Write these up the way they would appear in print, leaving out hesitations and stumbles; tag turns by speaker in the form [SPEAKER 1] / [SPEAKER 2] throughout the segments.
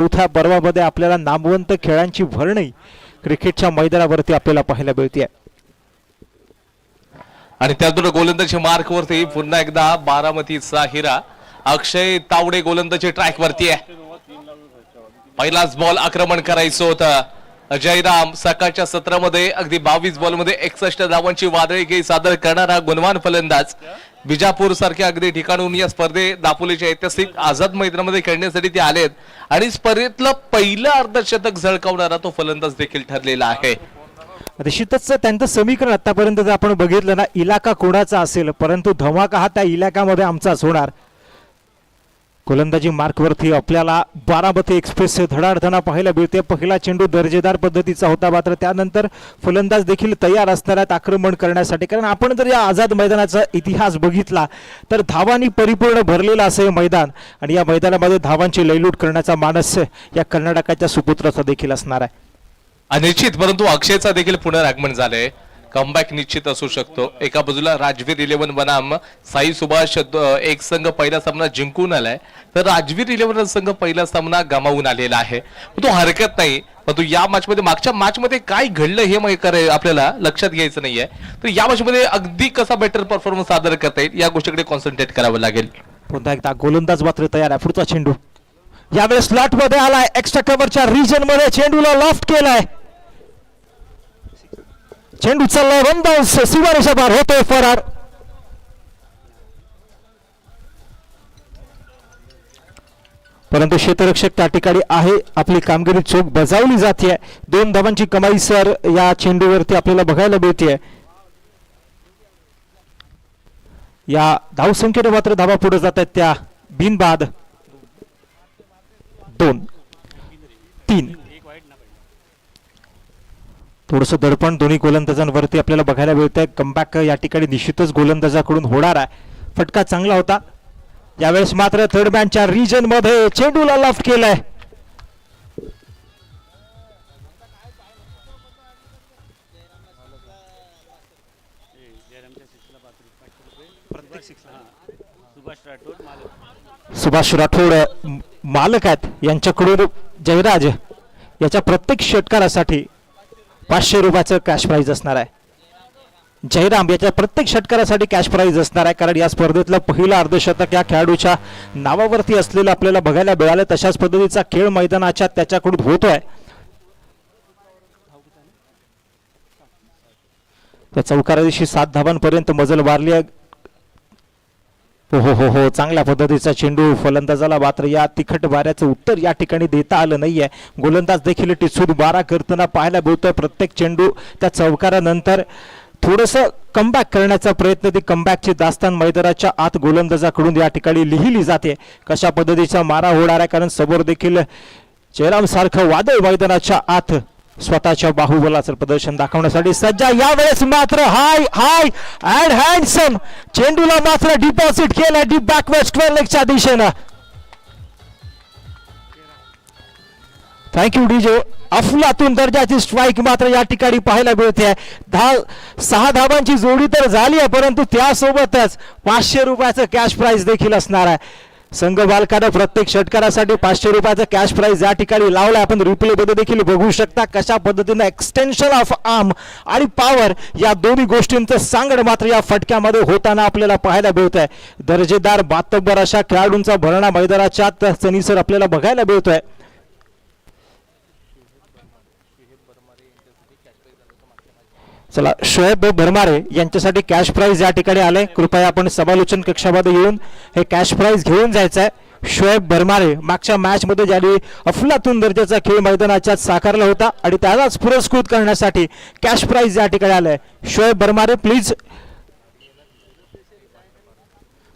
[SPEAKER 1] चौथ्या पर्वामध्ये आपल्याला नामवंत खेळांची भरणी क्रिकेटच्या मैदानावरती आपल्याला पाहायला मिळते
[SPEAKER 2] आणि त्यातून गोलंदाजी मार्क वरती पुन्हा एकदा बारामतीचा हिरा अक्षय तावडे गोलंदाजी ट्रॅक वरती आहे. पहिलाच बॉल आक्रमण करायचं होतं. जयराम सकाळच्या सत्रामध्ये अगदी 22 बॉल मध्ये 61 धावांची वादळी खेळी सादर करणारा गुणवान फलंदाज. बिजापूर सारख्या अगदी ठिकाणून या स्पर्धे दापोलीच्या ऐतिहासिक आझाद मैदानामध्ये खेळण्यासाठी ते आलेत आणि स्पर्धेतलं पहिलं अर्धशतक झळकावणारा तो फलंदाज देखील ठरलेला आहे.
[SPEAKER 1] निश्चितच त्यांचं समीकरण आतापर्यंत जर आपण बघितलं ना, इलाका कोणाचा असेल परंतु धमाका हा त्या इलाक्यामध्ये आमचाच होणार. गोलंदाजी मार्कवरती आपल्याला बारामती एक्सप्रेस धडाडधना पाहायला मिळते. पहिला चेंडू दर्जेदार पद्धतीचा होता, मात्र त्यानंतर फलंदाज देखील तयार असणार आक्रमण करण्यासाठी. कारण आपण जर या आझाद मैदानाचा इतिहास बघितला तर धावांनी परिपूर्ण भरलेला असे मैदान आणि या मैदानामध्ये धावांची लयलूट करण्याचा मानस या कर्नाटकाच्या सुपुत्राचा देखील असणार आहे.
[SPEAKER 2] अनिश्चित परंतु अक्षयचा देखील पुनरागमन झालंय. कमबॅक निश्चित असू शकतो. एका बाजूला राजवीर 11 बनाम साई सुभाष एक संघ पहिला सामना जिंकून आलाय, तर राजवीर 11 संघ पहिला सामना गमावून आलेला आहे. तो हरकत नाही, परंतु या मॅच मध्ये मागच्या मॅच मध्ये काय घडलं हे आपल्याला लक्षात घ्यायचं नाहीये. तर या मॅच मध्ये अगदी कसा बेटर परफॉर्मन्स सादर करता येईल या गोष्टीकडे कॉन्सन्ट्रेट करावं लागेल.
[SPEAKER 1] पुन्हा एकदा गोलंदाज मात्र तयार आहे. पुढचा चेंडू यावेळेस स्लॉट मध्ये आलाय. एक्स्ट्रा कव्हरच्या रिजन मध्ये चेंडूला लॉफ्ट केलाय. चेंडू चाललाय रनबाउंस, सीमारेषा पार होतोय फरार. परंतु क्षेत्ररक्षक त्या ठिकाणी आहे. आपली कामगिरी चोख बजावली जाते. 2 धावांची कमाई सर या चेंडूवरती आपल्याला बघायला मिळते. या धावसंख्येने मात्र धावा पुढे जात आहेत त्या बिनबाद 2 3. थोडंसं दडपण दोन्ही गोलंदाजांवरती आपल्याला बघायला मिळतंय. कमबॅक या ठिकाणी निश्चितच गोलंदाजाकडून होणार आहे. फटका चांगला होता. यावेळेस मात्र थर्ड मॅनच्या रिजन मध्ये चेंडूला लॉफ्ट केलाय. सुभाष राठोड मालक आहेत. यांच्याकडून जयराज याच्या प्रत्येक षटकारासाठी 500 रुपयाचं कॅश प्राइज असणार आहे. जयराम याच्या प्रत्येक षटकारासाठी कॅश प्राइज असणार आहे, कारण या स्पर्धेतलं पहिलं अर्धशतक या खेळाडूच्या नावावरती असलेलं आपल्याला बघायला मिळालं. तशाच पद्धतीचा खेळ मैदानाच्या त्याच्याकडून होतोय. त्या चौकारा दिवशी 7 धावांपर्यंत मजल मारली आहे. हो चांगल्या पद्धतीचा चेंडू फलंदाजाला, मात्र या तिखट वाऱ्याचं उत्तर या ठिकाणी देता आलं नाहीये. गोलंदाज देखील टिचून मारा करताना पाहायला मिळतोय. प्रत्येक चेंडू त्या चौकारानंतर थोडंसं कमबॅक करण्याचा प्रयत्न, ती कमबॅकची दास्तान मैदानाच्या आत गोलंदाजाकडून या ठिकाणी लिहिली जाते. कशा पद्धतीचा मारा होणार आहे, कारण समोर देखील जयराम सारखं वादळ मैदानाच्या आत स्वतःच्या बाहुबलाचं प्रदर्शन दाखवण्यासाठी सज्ज. यावेळेस मात्र हाय अँड हँडसम चेंडूला मात्र डिपॉझिट केला डीप बॅकवर्ड स्क्वेअर लेगच्या दिशेनं. Thank you DJ. अफलातून दर्जाची स्ट्राईक मात्र या ठिकाणी पाहायला मिळते. 6 धावांची जोडी तर झाली आहे, परंतु त्यासोबतच 500 रुपयाचं कॅश प्राइज देखील असणार आहे. संघ बालकानं प्रत्येक षटकारासाठी 500 रुपयाचा कॅश प्राइज या ठिकाणी लावलाय. आपण रिप्ले मध्ये देखील बघू शकता कशा पद्धतीने एक्सटेन्शन ऑफ आर्म आणि पॉवर या दोन्ही गोष्टींचं सांगड मात्र या फटक्यामध्ये होताना आपल्याला पाहायला मिळतंय. दर्जेदार बातबर अशा खेळाडूंचा भरणा मैदानाच्या सनीसर आपल्याला बघायला मिळतोय. चला, शोएब भरमारे यांच्यासाठी कॅश प्राइज या ठिकाणी आले. कृपया आपण समालोचन कक्षामध्ये येऊन हे कॅश प्राइज घेऊन जायचं आहे. शोएब भरमारे मागच्या मॅच मध्ये ज्याने अफलातून दर्जाचा खेळ मैदानाच्या साकारला होता आणि त्यालाच पुरस्कृत करण्यासाठी कॅश प्राइज या ठिकाणी आलंय. शोएब भरमारे प्लीज,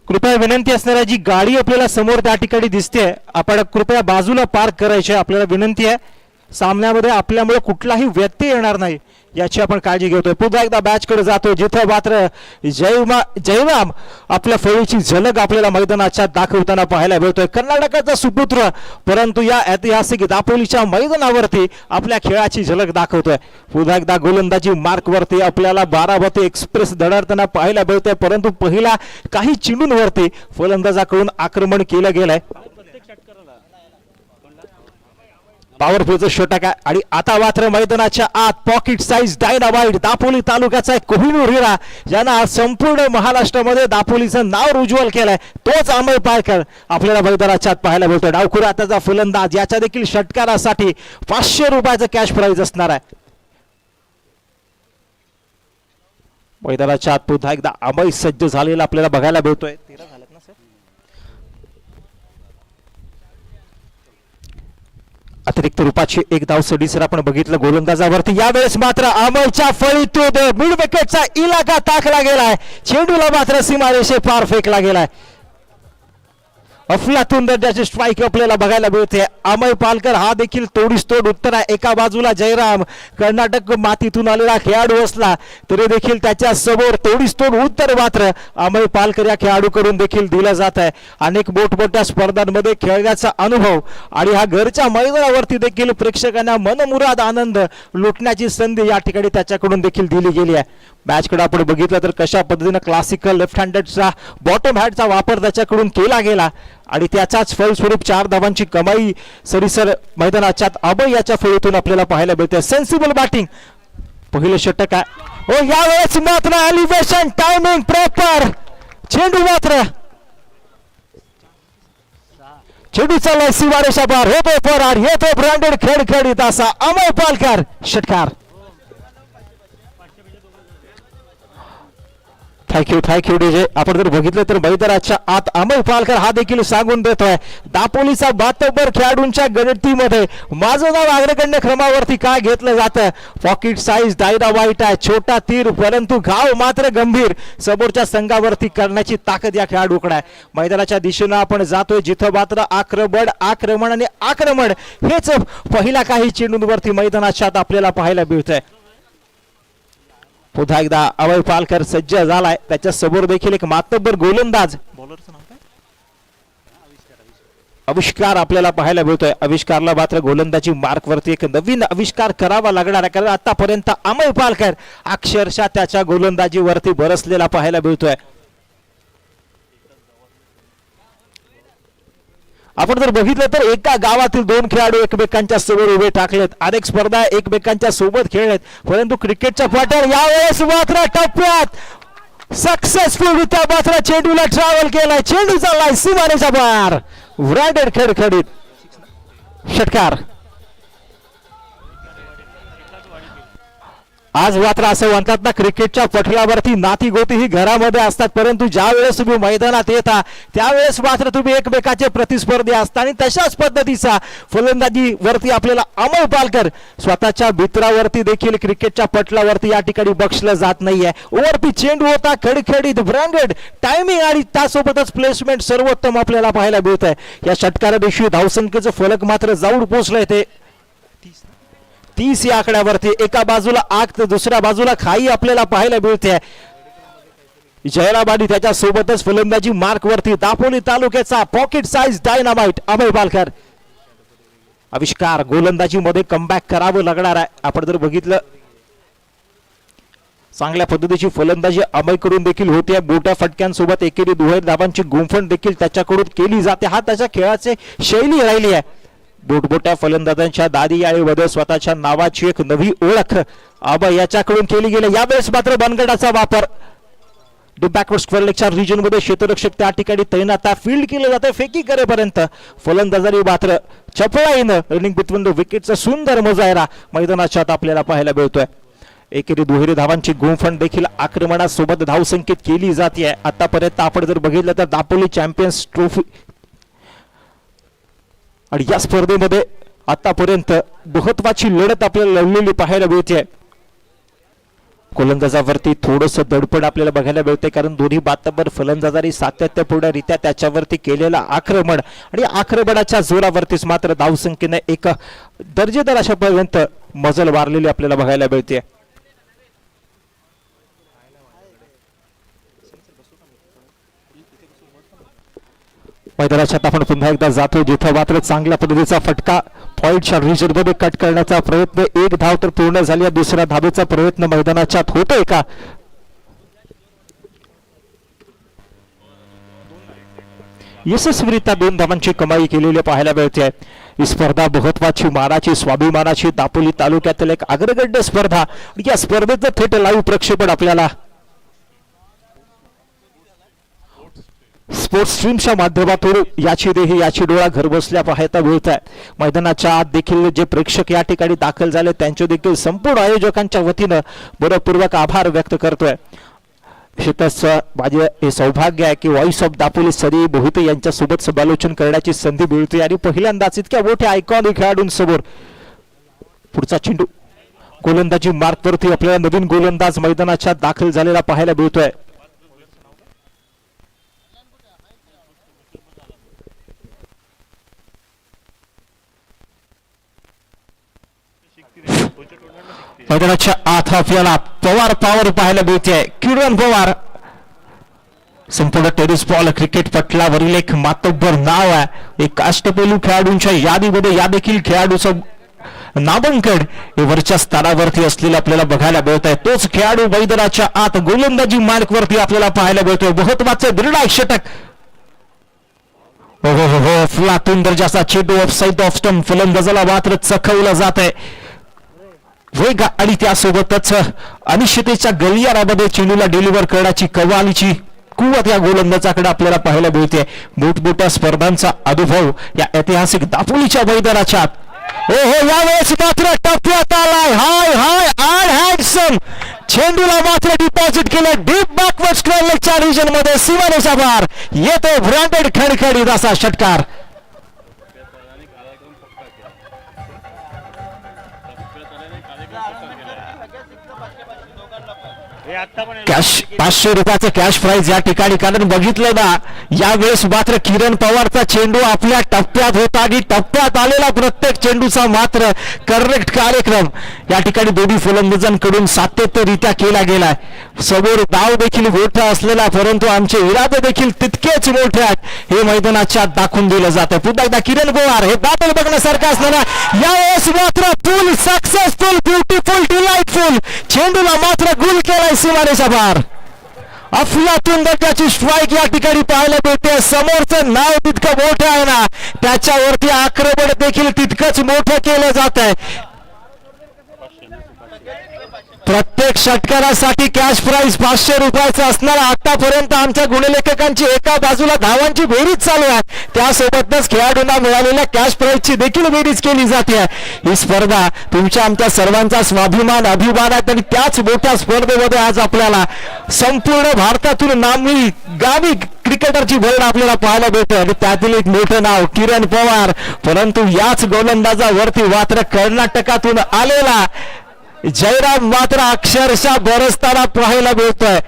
[SPEAKER 1] कृपया विनंती असणारी जी गाडी आपल्याला समोर त्या ठिकाणी दिसते आपण कृपया बाजूला पार्क करायची आपल्याला विनंती आहे. सामन्यामध्ये आपल्यामुळे कुठलाही व्यत्यय येणार नाही याची आपण काळजी घेतोय. पुन्हा एकदा बॅच कडे जातोय जिथे मात्र जयराम आपल्या फळीची झलक आपल्याला मैदानाच्या दाखवताना पाहायला मिळतोय. कर्नाटकाचा सुपुत्र परंतु या ऐतिहासिक दापोलीच्या मैदानावरती आपल्या खेळाची झलक दाखवतोय. पुन्हा एकदा गोलंदाजी मार्कवरती आपल्याला बारामती एक्सप्रेस धडकताना पाहायला मिळतोय, परंतु पहिला काही चेंडूंवरती फलंदाजाकडून आक्रमण केलं गेलंय. पॉवरफुलचं षटक आहे आणि आता मात्र मैदानाच्या आत पॉकेट साईज डायनामाइट दापोली तालुक्याचा एक कोहिनूर हिरा ज्यानं आज संपूर्ण महाराष्ट्रामध्ये दापोलीचं नाव उज्ज्वल केलंय तोच अमय पालकर आपल्याला मैदानाच्या आत पाहायला मिळतोय. डावखुरा त्याचा फलंदाज याच्या देखील षटकारासाठी 500 रुपयाचं कॅश प्राइज असणार आहे. मैदानाच्या आत पुन्हा एकदा अमय सज्ज झालेला आपल्याला बघायला मिळतोय. अतिरिक्त रूपाची एक धाव सडीसर आपण बघितलं गोलंदाजावरती. यावेळेस मात्र अमोलच्या फळीतून मिड विकेटचा इलाका टाकला गेलाय. चेंडूला मात्र सीमारेषे पार फेकला गेलाय. अफलातून दर्जाची स्ट्राईक आपल्याला बघायला मिळते. अमय पालकर हा देखील तोडीस तोड उत्तर आहे. एका बाजूला जयराम कर्नाटक मातीतून आलेला खेळाडू असला तरी देखील त्याच्या समोर तोडीस तोड उत्तर मात्र अमय पालकर या खेळाडूकडून देखील दिलं जात आहे. अनेक मोठमोठ्या स्पर्धांमध्ये खेळण्याचा अनुभव आणि हा घरच्या मैदानावरती देखील प्रेक्षकांना मनमुराद आनंद लुटण्याची संधी या ठिकाणी त्याच्याकडून देखील दिली गेली आहे. मॅचकडे आपण बघितलं तर कशा पद्धतीने क्लासिकल लेफ्ट हँडेडचा बॉटम हॅडचा वापर त्याच्याकडून केला गेला आणि त्याचाच फलस्वरूप 4 धावांची कमाई सरीसर मैदानाच्या अभय याच्या फळीतून आपल्याला पाहायला मिळते. सेन्सिबल बॅटिंग पहिलं षटक आहे. ओ यावेळेस मात्र एलिव्हेशन टायमिंग प्रॉपर चेंडू मात्र चेंडू चाललाय सीमारेषा पार होतो फरार येतो ब्रँडेड खेळखेळीत असा अमय पालकर षटकार. Thank you DJ. आपण जर बघितलं तर मैदानाच्या आत अमय पालकर हा देखील सांगून देतोय दापोलीचा 72 खेळाडूंच्या गणतीमध्ये माझं नाव अग्रगण्य क्रमावरती काय घेतलं जातं. पॉकेट साईज डायनामाइट आहे, छोटा तीर परंतु घाव मात्र गंभीर समोरच्या संघावरती करण्याची ताकद या खेळाडूकडे आहे. मैदानाच्या दिशेनं आपण जातोय जिथं मात्र आक्रमण आणि आक्रमण हेच पहिल्या काही चेंडूंवरती मैदानाच्या आत आपल्याला पाहायला मिळतंय. पुन्हा एकदा अमय पालकर सज्ज झालाय. त्याच्या समोर देखील एक मातब्बर गोलंदाज बॉलरचं नाव काय आविष्कार आपल्याला पाहायला मिळतोय. आविष्कारला मात्र गोलंदाजी मार्क वरती एक नवीन आविष्कार करावा लागणार आहे कारण आतापर्यंत अमय पालकर अक्षरशः त्याच्या गोलंदाजीवरती बरसलेला पाहायला मिळतोय. आपण जर बघितलं तर एका गावातील 2 खेळाडू एकमेकांच्या समोर उभे टाकलेत. अनेक स्पर्धा एकमेकांच्या सोबत खेळलेत परंतु क्रिकेटच्या पाठ्यावर यावेळेस मात्र टप्प्यात सक्सेसफुल मात्र चेंडूला ट्रॅव्हल केलाय. चेंडू चाललाय सीमारेषा पार ब्रँडेड खेळखेळीत षटकार. आज मात्र असं म्हणतात ना क्रिकेटच्या पटलावरती नाती गोती ही घरामध्ये असतात परंतु ज्या वेळेस तुम्ही मैदानात येता त्यावेळेस मात्र तुम्ही एकमेकाचे प्रतिस्पर्धी असता आणि तशाच पद्धतीचा फलंदाजी वरती आपल्याला अमय पालकर स्वतःच्या मित्रावरती देखील क्रिकेटच्या पटलावरती या ठिकाणी बक्षलं जात नाहीये. ओव्हरपी चेंडू होता खडखडीत ब्रँडेड टायमिंग आणि त्यासोबतच प्लेसमेंट सर्वोत्तम आपल्याला पाहायला मिळत आहे. या षटकारादिवशी धावसंख्येचं फलक मात्र जाऊन पोहोचलंय ते 30 या आकड्यावरती. एका बाजूला आग तर दुसऱ्या बाजूला खाई आपल्याला पाहायला मिळते. जयराम आणि त्याच्या सोबतच फलंदाजी मार्क वरती दापोली तालुक्याचा pocket size dynamite Amay Palkar. आविष्कार गोलंदाजी मध्ये कमबॅक करावं लागणार आहे. आपण जर बघितलं चांगल्या पद्धतीची फलंदाजी अमय कडून देखील होते. मोठ्या फटक्यांसोबत एकेरी दुहेरी धावांची गुंफण देखील त्याच्याकडून केली जाते. हा त्याच्या खेळाची शैली राहिली आहे. मोठमोठ्या फलंदाजांच्या दादी याळीमध्ये स्वतःच्या नावाची एक नवी ओळख अभय याच्याकडून केली गेली. यावेळेस मात्र बनगडाचा वापर बॅकवर्ड स्क्वेअर लेगच्या रिजन मध्ये क्षेत्ररक्षक त्या ठिकाणी तैनात फील्ड केलं जातं. फेकी करेपर्यंत फलंदाजांनी मात्र चपळाईनं रनिंग बिटवीन द विकेटचा सुंदर मुजाहिरा मैदानाच्या आत आपल्याला पाहायला मिळतोय. एकेरी दुहेरी धावांची गुंफण देखील आक्रमणासोबत धावसंख्येत केली जाते. आतापर्यंत आपण जर बघितलं तर दापोली चॅम्पियन्स ट्रॉफी आणि या स्पर्धेमध्ये आतापर्यंत महत्वाची लढत आपल्याला लढलेली पाहायला मिळते. गोलंदाजावरती थोडंसं दडपण आपल्याला बघायला मिळते कारण दोन्ही बातबर फलंदाजांनी सातत्यपूर्णरित्या त्याच्यावरती केलेलं आक्रमण आणि आक्रमणाच्या जोरावरतीच मात्र धावसंख्येने एक दर्जेदार अशापर्यंत मजल मारलेली आपल्याला बघायला मिळते. मैदानाच्या आपण पुन्हा एकदा जातो जिथं मात्र चांगल्या पद्धतीचा फटका पॉइंटच्या रिजनमध्ये कट करण्याचा प्रयत्न. 1 धाव तर पूर्ण झाली. दुसऱ्या धावेचा प्रयत्न मैदानाच्या होतोय का यशस्वीरित्या 2 धावांची कमाई केलेली पाहायला मिळते. ही स्पर्धा महत्वाची मानाची स्वाभिमानाची दापोली तालुक्यातील एक अग्रगण्य स्पर्धा. या स्पर्धेचं थेट लाईव्ह प्रक्षेपण आपल्याला स्पोर्ट्स स्ट्रीमच्या माध्यमातून याची देही याची डोळा घर बसल्या पाहायला मिळत आहे. मैदानाच्या आत देखील जे प्रेक्षक या ठिकाणी दाखल झाले त्यांचे देखील संपूर्ण आयोजकांच्या वतीनं मनपूर्वक आभार व्यक्त करतोय. निश्चितच माझे हे सौभाग्य आहे की व्हॉइस ऑफ दापोली सरी मोहिते यांच्यासोबत समालोचन करण्याची संधी मिळते आणि पहिल्यांदाच इतक्या मोठ्या आयकॉनिक खेळाडूंसमोर पुढचा चेंडू गोलंदाजी मार्कवरती आपल्याला नवीन गोलंदाज मैदानाच्या दाखल झालेला पाहायला मिळतोय. मैदानाच्या आत आपल्याला पवार पॉवर पाहायला मिळते. किरण पवार संपूर्ण टेनिस बॉल क्रिकेट पटलावरील एक मातब्बर नाव आहे. एक अष्टपैलू खेळाडूंच्या यादीमध्ये या देखील खेळाडूचं नामांकन हे वरच्या स्तरावरती असलेलं आपल्याला बघायला मिळत आहे. तोच खेळाडू मैदानाच्या आत गोलंदाजी मार्कवरती आपल्याला पाहायला मिळतोय. महत्वाचं निर्णायक षटक. हो फ्लातून दर्जाचा चेंडू ऑफ साइड ऑफ स्टंप फलंदाजाला मात्र चखवलं जात आहे. वेग आणि त्यासोबतच अनिश्चिततेच्या गलियारामध्ये चेंडूला डिलिव्हर करण्याची कमालीची कुवत या गोलंदाजाकडे आपल्याला पाहायला मिळते. मोठमोठ्या स्पर्धांचा अनुभव या ऐतिहासिक दापोलीच्या मैदानाच्या यावेळेस मात्र टप्प्यात आलाय. हाय हाय आड हँडसम चेंडूला मात्र डिपॉझिट केलं डीप बॅकवर्ड स्क्वेअरच्या रिजन मध्ये सीमारेषा पार येतो ब्रँडेड खडखडीत असा षटकार. कॅश 500 रुपयाचं कॅश प्राइज या ठिकाणी. कारण बघितलं ना यावेळेस मात्र किरण पवारचा चेंडू आपल्या टप्प्यात होता आणि टप्प्यात आलेला प्रत्येक चेंडूचा मात्र करेक्ट कार्यक्रम या ठिकाणी दोन्ही फलंदाजांकडून सातत्यरित्या केला गेलाय. समोर डाव देखील मोठा असलेला परंतु आमचे इरादे देखील तितकेच मोठे आहेत हे मैदानाच्या दाखवून दिलं जातं. पुन्हा एकदा किरण पवार हे बॅटल बघण्यासारखं असताना यावेळेस मात्र फुल सक्सेसफुल ब्युटिफुल डिलाइटफुल चेंडूला मात्र गुल केलाय सीमारेषा पार. अफलातून दर्जाची स्ट्राईक या ठिकाणी पाहायला मिळते. समोरचं नाव तितकं मोठं आहे ना त्याच्यावरती आक्रमण देखील तितकंच मोठं केलं जात आहे. प्रत्येक षटकारासाठी कॅश प्राइज 500 रुपयाचं असणार. आतापर्यंत आमच्या गुणलेखकांची एका बाजूला धावांची बेरीज चालू आहे त्यासोबतच खेळाडूंना मिळालेल्या कॅश प्राइजची देखील बेरीज केली जाते. ही स्पर्धा तुमच्या आमच्या सर्वांचा स्वाभिमान अभिमान आहे आणि त्याच मोठ्या स्पर्धेमध्ये आज आपल्याला संपूर्ण भारतातून नामी गावी क्रिकेटरची भर आपल्याला पाहायला मिळते आणि त्यातील एक मोठं नाव किरण पवार. परंतु याच गोलंदाजावरती मात्र कर्नाटकातून आलेला जयराम मात्र अक्षरशः बरसताना पाहायला मिळतोय.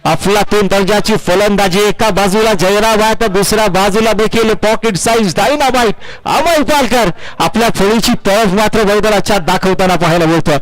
[SPEAKER 1] अफलातून दर्जाची फलंदाजी एका बाजूला जयराम आहे तर दुसऱ्या बाजूला देखील pocket size dynamite Amol Palkar आपल्या फळीची तळफ मात्र मैदानाच्या दाखवताना पाहायला मिळतोय.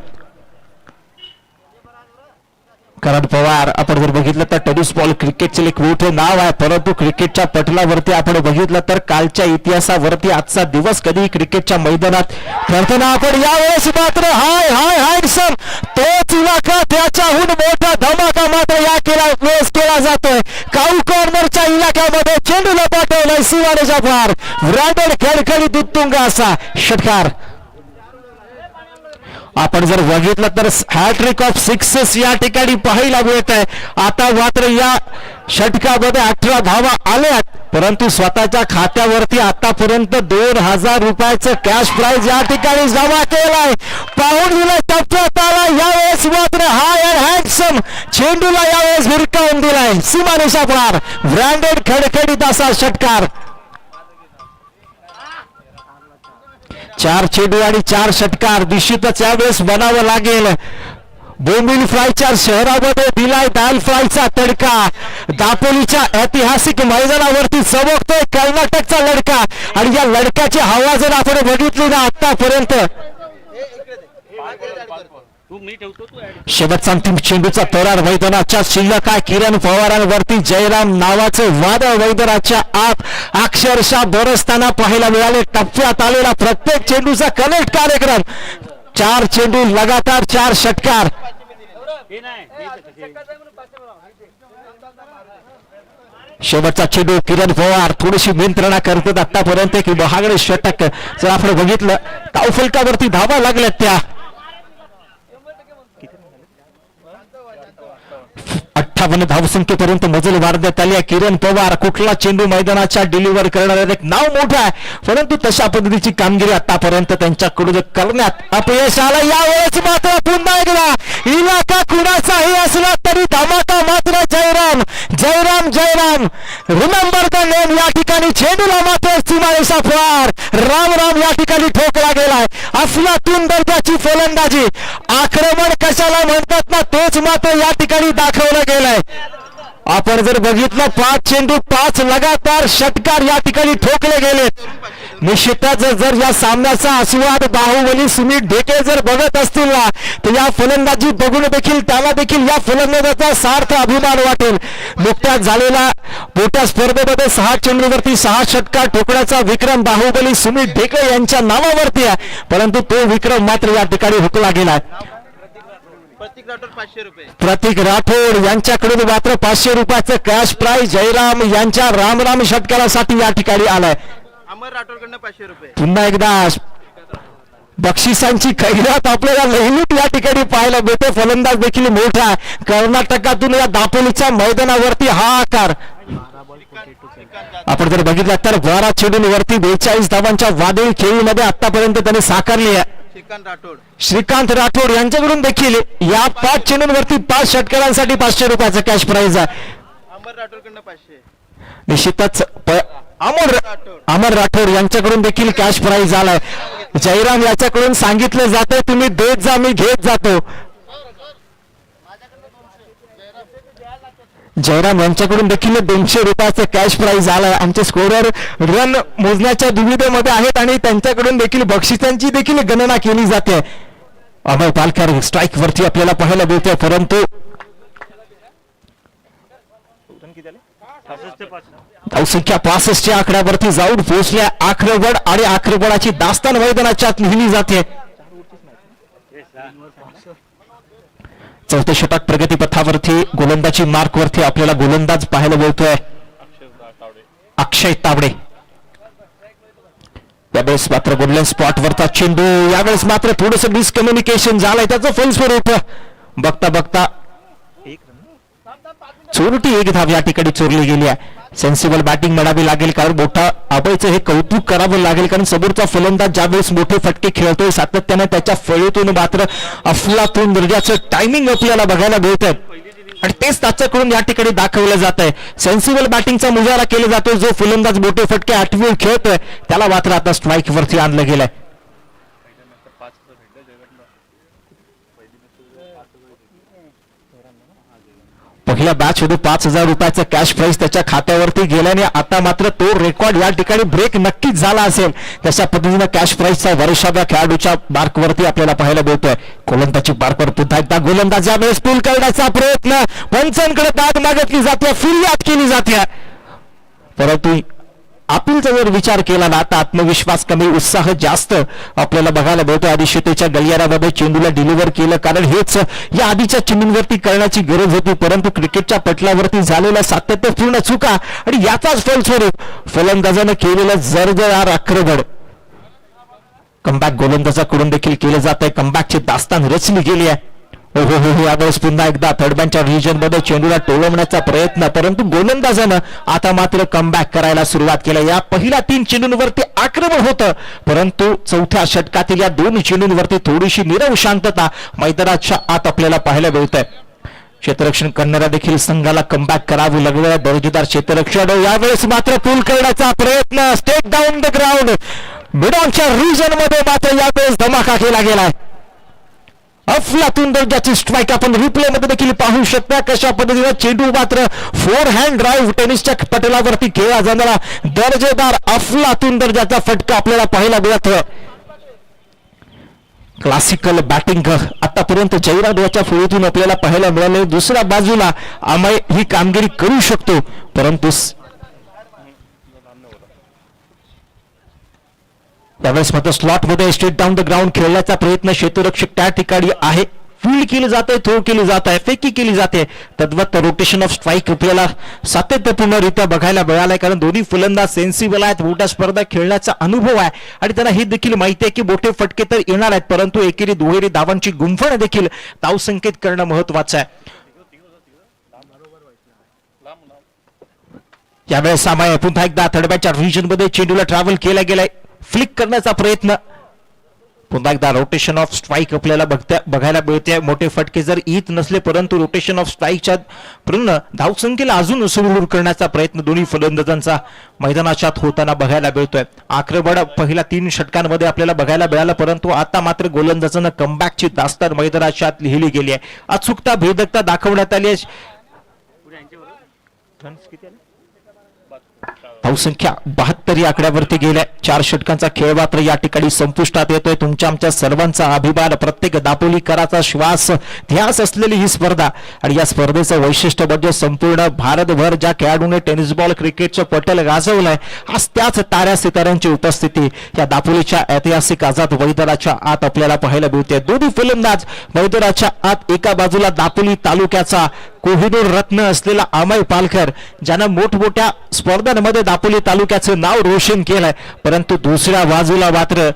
[SPEAKER 1] करण पवार आपण जर बघितलं तर टेनिस बॉल क्रिकेटचे एक मोठे नाव आहे परंतु क्रिकेटच्या पटलावरती आपण बघितलं तर कालच्या इतिहासावरती आजचा दिवस कधी क्रिकेटच्या मैदानात खेळताना आपण यावेळेस मात्र हाय हाय हँडसम तोच इलाका त्याच्याहून मोठा धमाका मात्र या वेळेस केला जातोय. काऊ कॉर्नरच्या इलाक्यामध्ये चेंडूला पाठवलाय सीमारेषा पार ब्रँडेड खडखडीत उत्तुंग असा षटकार. आपण जर बघितलं तर हॅट्रिक ऑफ सिक्सेस या ठिकाणी पाहायला मिळत आहे. आता मात्र या षटकामध्ये 18 धावा आल्यात परंतु स्वतःच्या खात्यावरती आतापर्यंत 2000 रुपयाचं कॅश प्राइज या ठिकाणी जमा केलाय. पाहून दिला टप्प्यात आला यावेळेस मात्र हाय अँड हँडसम चेंडूला यावेळेस भिरकावून दिलाय सीमारेषा पार ब्रँडेड खडखडीत असा षटकार. 4 चेंडू आणि 4 षटकार निश्चितच यावेळेस बनावं लागेल. बोंबिल फ्रायच्या शहरामध्ये दिलाय दाल फ्रायचा तडका. दापोलीच्या ऐतिहासिक मैदानावरती चमकतोय कर्नाटकचा लडका आणि या लडक्याची हवा जर आपण बघितली ना आतापर्यंत शेवटचा अंतिम चेंडूचा तोरार मैदानाच्या शिल्लक आहे. किरण पवारांवरती जयराम नावाचं वादळ मैदानाच्या आत अक्षरशः बरसताना पाहायला मिळाले. टप्प्यात आलेला प्रत्येक चेंडूचा कनेक्ट कार्यक्रम 4 चेंडू लगातार 4 षटकार. शेवटचा चेंडू किरण पवार थोडीशी यंत्रणा करतात आतापर्यंत की महागडे षटक जर आपण बघितलं धावफलकावरती धावा लागल्यात त्या 58 धावसंख्येपर्यंत मजल वाढण्यात आली आहे. किरण पवार कुठला चेंडू मैदानाच्या डिलिव्हर करणारे एक नाव मोठं आहे, परंतु तशा पद्धतीची कामगिरी आतापर्यंत त्यांच्याकडून करण्यात अपयश आलं. यावेळेस मात्र पुन्हा एकदा इलाका कुणाचाही असला तरी धमाका मात्र Jairam Jairam Jairam remember the name. या ठिकाणी चेंडूला मात्र सीमारेषा पार राम राम या ठिकाणी ठोकला गेलाय. अफलातून दर्जाची फलंदाजी आक्रमण कशाला म्हणतात ना तेच मात्र या ठिकाणी दाखवलं गेलंय. आपण जर बघितलं 5 चेंडू 5 लगातार षटकार या ठिकाणी ठोकले गेलेत. निश्चितच जर या सामन्याचा आस्वाद बाहुबली सुमित ढेके जर बघत असतील ना तर या फलंदाजी बघून देखील त्याला देखील या फलंदाजाचा सार्थ अभिमान वाटेल. नुकत्याच झालेल्या मोठ्या स्पर्धेमध्ये 6 चेंडूवरती 6 षटकार ठोकण्याचा विक्रम बाहुबली सुमित ढेके यांच्या नावावरती आहे, परंतु तो विक्रम मात्र या ठिकाणी हुकला गेलाय. प्रतीक राठोड यांच्याकडून मात्र 500 रुपयाचं कॅश प्राइज जयराम यांच्या रामराम षटकारासाठी या ठिकाणी आलाय.
[SPEAKER 3] अमर राठोडकडनं 500 रुपये.
[SPEAKER 1] पुन्हा एकदा बक्षिसांची कैरात आपल्याला नेहमीच या ठिकाणी पाहायला मिळते. फलंदाज देखील मोठा कर्नाटकातून या दापोलीच्या मैदानावरती हा आकार आपण जर बघितलं तर 12 चेंडूंवरती 42 धावांच्या वादळी खेळीमध्ये आतापर्यंत त्यांनी साकारली आहे. श्रीकांत राठोड यांच्याकडून देखील या 5 चेंडूंवरती 5 षटकारांसाठी 500 रुपयाचं कॅश प्राइज आहे.
[SPEAKER 3] अमर राठोडकडनं 500.
[SPEAKER 1] निश्चितच अमर राठोड यांच्याकडून देखील कॅश प्राइज आलाय. जयराम याच्याकडून सांगितलं जातं तुम्ही देत जा मी घेत जातो. जयराम यांच्याकडून देखील 200 रुपयाचं कॅश प्राइज आलाय. आमचे स्कोरर रन मोजण्याच्या दुविधेमध्ये आहेत आणि त्यांच्याकडून देखील बक्षिसांची देखील गणना केली जाते. अभय पालकर स्ट्राईक वरती आपल्याला पाहायला मिळते, परंतु धावसंख्या 65 च्या आकड्यावरती जाऊन पोहोचल्या. आक्रमण आणि आक्रमणाची दास्तान मैदानाच्या लिहिली जाते. चौथे षटक प्रगतीपथावरती गोलंदाजी मार्कवरती आपल्याला गोलंदाज पाहायला मिळतोय अक्षय तावडे. यावेळेस मात्र गोल्डन स्पॉट वरचा चेंडू यावेळेस मात्र थोडस डिस्कम्युनिकेशन झालंय. त्याचं फलस्वरूप बघता बघता चोरटी एक धाव या ठिकाणी चोरली गेली आहे. सेन्सिबल बॅटिंग म्हणावी लागेल, कारण मोठा अभयचं हे कौतुक करावं लागेल, कारण समोरचा फलंदाज ज्यावेळेस मोठे फटके खेळतोय सातत्याने त्याच्या फळीतून मात्र अफलातून दर्जाचं टायमिंग आपल्याला बघायला मिळतंय आणि तेच त्याच्याकडून या ठिकाणी दाखवलं जात आहे. सेन्सिबल बॅटिंगचा मुजारा केला जातो. जो फलंदाज मोठे फटके आठवून खेळतोय त्याला मात्र आता स्ट्राईक वरती आणलं गेलंय. पहिल्या बॅच मध्ये 5000 रुपयाचा कॅश प्राइज त्याच्या खात्यावरती गेल्याने आता मात्र तो रेकॉर्ड या ठिकाणी ब्रेक नक्कीच झाला असेल. तशा पद्धतीनं कॅश प्राइजचा वर्षाव्या खेळाडूच्या मार्कवरती आपल्याला पाहायला मिळतोय. गोलंदाजी मार्कवर पुन्हा एकदा गोलंदाज यावेळेस पूल करण्याचा प्रयत्न, पंचांकडे दाद मागितली जाते, फिर्याद केली जाते, परंतु अपीलचा जर विचार केला ना आता आत्मविश्वास कमी उत्साह जास्त आपल्याला बघायला मिळतो. आदिशतेच्या गलियारामध्ये चेंडूला डिलिव्हर केलं, कारण हेच या आधीच्या चेंडूंवरती करण्याची गरज होती, परंतु क्रिकेटच्या पटलावरती झालेल्या सातत्यपूर्ण चुका आणि याचाच फलस्वरूप फलंदाजानं केलेलं जर्जर आक्रमण कमबॅक गोलंदाजाकडून देखील केलं जात आहे. कमबॅकची दास्तान रचली गेली आहे. हो यावेळेस पुन्हा एकदा थर्ड बॅनच्या रिजन मध्ये चेंडूला टोलवण्याचा प्रयत्न, परंतु गोलंदाजानं आता मात्र कमबॅक करायला सुरुवात केली. या पहिल्या 3 चेंडूंवरती आक्रमण होतं, परंतु चौथ्या षटकातील या 2 चेंडूंवरती थोडीशी नीरव शांतता मैदानाच्या आत आपल्याला पाहायला मिळतंय. क्षेत्ररक्षण करणारा देखील संघाला कमबॅक करावं लागलं. दर्जेदार क्षेत्ररक्षण यावेळेस मात्र पूल करण्याचा प्रयत्न, स्टेट डाऊन द ग्राउंड मिडॉनच्या रिजन मध्ये मात्र यावेळेस धमाका केला गेलाय. अफलातून दर्जाची स्ट्राईक आपण रिप्ले मध्ये देखील पाहू शकता. कशा पद्धतीने चेंडू मात्र 4 हँड ड्राईव्ह टेनिसच्या पटलावरती खेळला जाणारा दर्जेदार अफलातून दर्जाचा फटका आपल्याला पाहायला मिळतोय. क्लासिकल बॅटिंग आतापर्यंत जयराम याच्या फळीतून आपल्याला पाहायला मिळाले. दुसऱ्या बाजूला अमय ही कामगिरी करू शकतो, परंतु त्यावेळेस मात्र स्लॉट मध्ये स्ट्रेट डाऊन द ग्राउंड खेळण्याचा प्रयत्न क्षेत्ररक्षक त्या ठिकाणी आहे. फील्ड केली जाते, थ्रो केली जात आहे, फेकी केली जाते. तद्वत रोटेशन ऑफ स्ट्राईक आपल्याला सातत्यपूर्णरित्या बघायला मिळालंय, कारण दोन्ही फलंदाज सेन्सिबल आहेत, मोठ्या स्पर्धा खेळण्याचा अनुभव आहे आणि त्यांना हे देखील माहिती आहे की मोठे फटके तर येणार आहेत, परंतु एकेरी दुहेरी धावांची गुंफण देखील धावसंख्येत करणं महत्वाचं आहे. यावेळेस सामना पुन्हा एकदा थर्डबॅटच्या रिजन मध्ये चेंडूला ट्रॅव्हल केला गेलाय, फ्लिक करण्याचा प्रयत्न. पुन्हा एकदा रोटेशन ऑफ स्ट्राईक आपल्याला बघायला मिळते. मोठे फटके जर येत नसले, परंतु रोटेशन ऑफ स्ट्राईकच्या पूर्ण धावसंख्येला अजून सुरू करण्याचा प्रयत्न दोन्ही फलंदाजांचा मैदानाच्या आत होताना बघायला मिळतोय. आक्रमण पहिल्या 3 षटकांमध्ये आपल्याला बघायला मिळालं, परंतु आता मात्र गोलंदाजांना कमबॅकची दास्तान मैदानाच्या आत लिहिली गेली आहे. अचूकता, भेदकता दाखवण्यात आली आहे. धावसंख्या 72 या आकड्यावरती गेल्या. 4 षटकांचा खेळ मात्र या ठिकाणी संपुष्टात येतोय. तुमच्या आमच्या सर्वांचा अभिमान, प्रत्येक दापोलीकराचा श्वास ध्यास असलेली ही स्पर्धा आणि या स्पर्धेचं वैशिष्ट्य म्हणजे संपूर्ण भारतभर ज्या खेळाडूने टेनिस बॉल क्रिकेटचं पटल गाजवलंय, आज त्याच ताऱ्या सिताऱ्यांची उपस्थिती या दापोलीच्या ऐतिहासिक आझाद मैदानाच्या आत आपल्याला पाहायला मिळते. दोन्ही फलंदाज मैदानाच्या आत. एका बाजूला दापोली तालुक्याचा कोहिनूर रत्न असलेला अमय पालकर, ज्यानं मोठमोठ्या स्पर्धांमध्ये दापोली तालुक्याचं नाव रोशन केलंय, परंतु दुसऱ्या बाजूला मात्र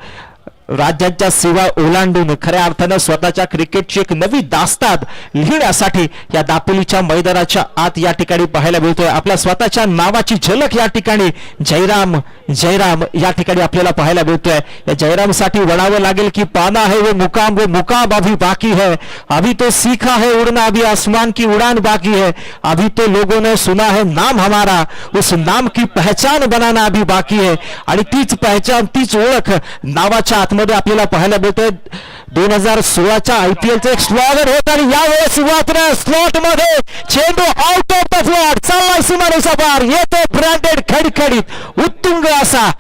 [SPEAKER 1] राज्याच्या सीमा ओलांडून खऱ्या अर्थानं स्वतःच्या क्रिकेटची एक नवी दास्तान लिहिण्यासाठी या दापोलीच्या मैदानाच्या आत या ठिकाणी पाहायला मिळतोय. आपल्या स्वतःच्या नावाची झलक या ठिकाणी जयराम जयराम या ठिकाणी आपल्याला पाहायला मिळतोय. या जयरामसाठी वडावं लागेल की पाना है वो मुकाम अभी बाकी है, अभी तो सीखा है उड़ना, अभी आसमान की उड़ान बाकी है, अभी तो लोगों ने सुना है नाम हमारा, उस नाम की पहचान बनाना अभी बाकी है. आणि तीच पहचान, तीच ओळख नावाच्या आतमध्ये आपल्याला पाहायला मिळते. 2016च्या IPLचं एक स्वागत होत आणि यावेळेस मात्र स्लॉट मध्ये चेंडू आउट ऑफ द फ्लॉट चाललाय सीमारेषा पार, येतो ब्रँडेड खडखडीत उत्तुंग असा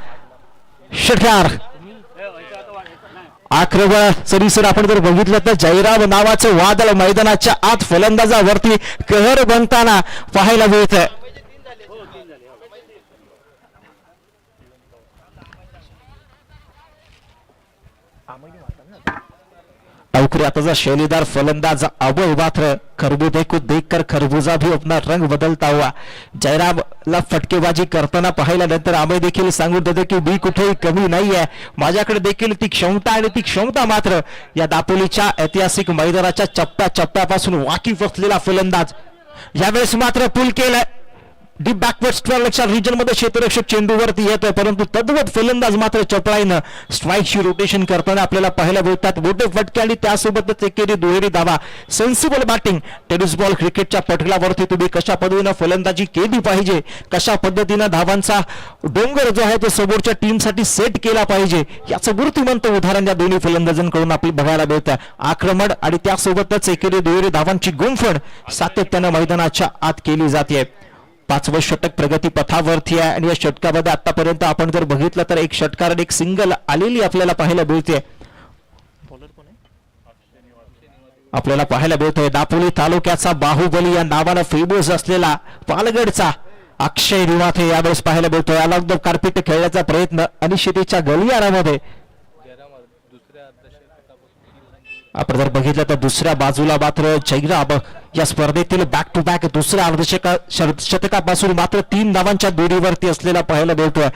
[SPEAKER 1] षटकार. आक्रमण सरीसर आपण जर बघितलं तर जयराम नावाचं वादळ मैदानाच्या आत फलंदाजावरती कहर बनताना पाहायला मिळतंय. नौकरी आताचा शैलीदार फलंदाज अभय मात्र खरबूजे को देखकर खरबूजा भी अपना रंग बदलता हुआ जयरामला फटकेबाजी करताना पाहिल्या नंतर अभय देखील सांगून देते की मी कुठेही कमी नाही आहे, माझ्याकडे देखील ती क्षमता आणि ती क्षमता मात्र या दापोलीच्या ऐतिहासिक मैदानाच्या चप्प्यापासून वाकीफ असलेला फलंदाज यावेळेस मात्र पुल केलाय. डीप बॅकवर्ड स्ट्राईकच्या रिजन मध्ये क्षेत्ररक्षक चेंडूवरती येतोय, परंतु तद्वत फलंदाज मात्र चपळाईनं स्ट्राईकची रोटेशन करताना आपल्याला पाहायला मिळतात. मोठे फटके आणि त्यासोबतच एकेरी दुहेरी धावा. Sensible batting. टेनिस बॉल क्रिकेटच्या पटलावरती तुम्ही कशा पद्धतीनं फलंदाजी केली पाहिजे, कशा पद्धतीनं धावांचा डोंगर जो आहे तो समोरच्या टीमसाठी सेट केला पाहिजे, याचं मूर्तिमंत उदाहरण या दोन्ही फलंदाजांकडून आपल्याला बघायला मिळतं. आक्रमण आणि त्यासोबतच एकेरी दुहेरी धावांची गुंफण सातत्यानं मैदानाच्या आत केली जाते. 5वं षटक प्रगती पथावरती आहे आणि या षटकामध्ये आतापर्यंत आपण जर बघितलं तर एक षटकार आणि एक सिंगल आलेली आपल्याला पाहायला मिळते. आपल्याला पाहायला मिळतोय दापोली तालुक्याचा बाहुबली या नावानं फेमस असलेला पालगडचा अक्षय निवाथे यावेळेस पाहायला मिळतोय. अलॉंग द कार्पेट खेळण्याचा प्रयत्न अनिश्चिततेच्या गलियारामध्ये. आपण जर बघितलं तर दुसऱ्या बाजूला मात्र जयराम या स्पर्धेतील बॅक टू बॅक दुसऱ्या अर्धशतकापासून मात्र 3 धावांच्या दूरीवरती असलेला पाहायला मिळतोय.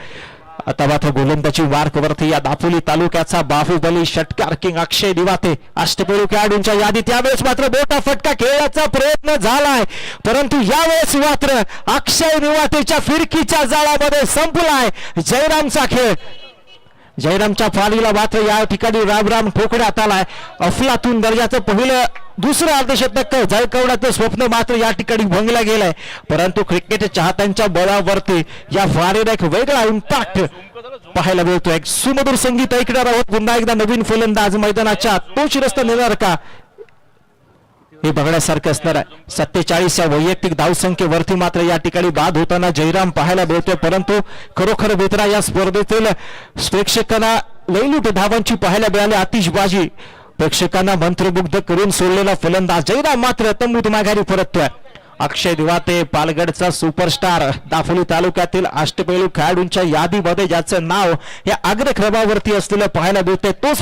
[SPEAKER 1] आता मात्र गोलंदाजी मार्कवरती या दापोली तालुक्याचा बाहुबली षटकार किंग अक्षय निवाथे अष्टपैलू खेळाडूंच्या यादीत. यावेळेस मात्र मोठा फटका खेळण्याचा प्रयत्न झालाय, परंतु यावेळेस मात्र अक्षय निवाथेच्या फिरकीच्या जाळामध्ये संपलाय जयरामचा खेळ. जयरामच्या फाळीला मात्र या ठिकाणी राम ठोकण्यात आलाय. अफलातून दर्जाचं पहिलं दुसरं अर्धशतक झळकवण्याचं स्वप्न मात्र या ठिकाणी भंगलं गेलंय, परंतु क्रिकेट चाहत्यांच्या बळावरती या फाळीला एक वेगळा इम्पॅक्ट पाहायला मिळतोय. एक सुमधुर संगीत ऐकणार आहोत. पुन्हा एकदा नवीन फलंदाज मैदानाच्या तोच रस्ता नेणार का हे बघण्यासारखं असणार आहे. 47 या वैयक्तिक धावसंख्येवरती मात्र या ठिकाणी बाद होताना जयराम पाहायला मिळतोय, परंतु खरोखर मित्रा या स्पर्धेतील प्रेक्षकांना लयलूट धावांची पाहायला मिळाली. आतिषबाजी प्रेक्षकांना मंत्रमुग्ध करून सोडलेला फलंदाज जयराम मात्र तंबूत माघारी परततोय. अक्षय दिवाते पालगडचा सुपरस्टार, दापोली तालुक्यातील अष्टपैलू खेळाडूंच्या यादीमध्ये ज्याचं नाव या अग्रक्रमावरती असलेलं पाहायला मिळतंय तोच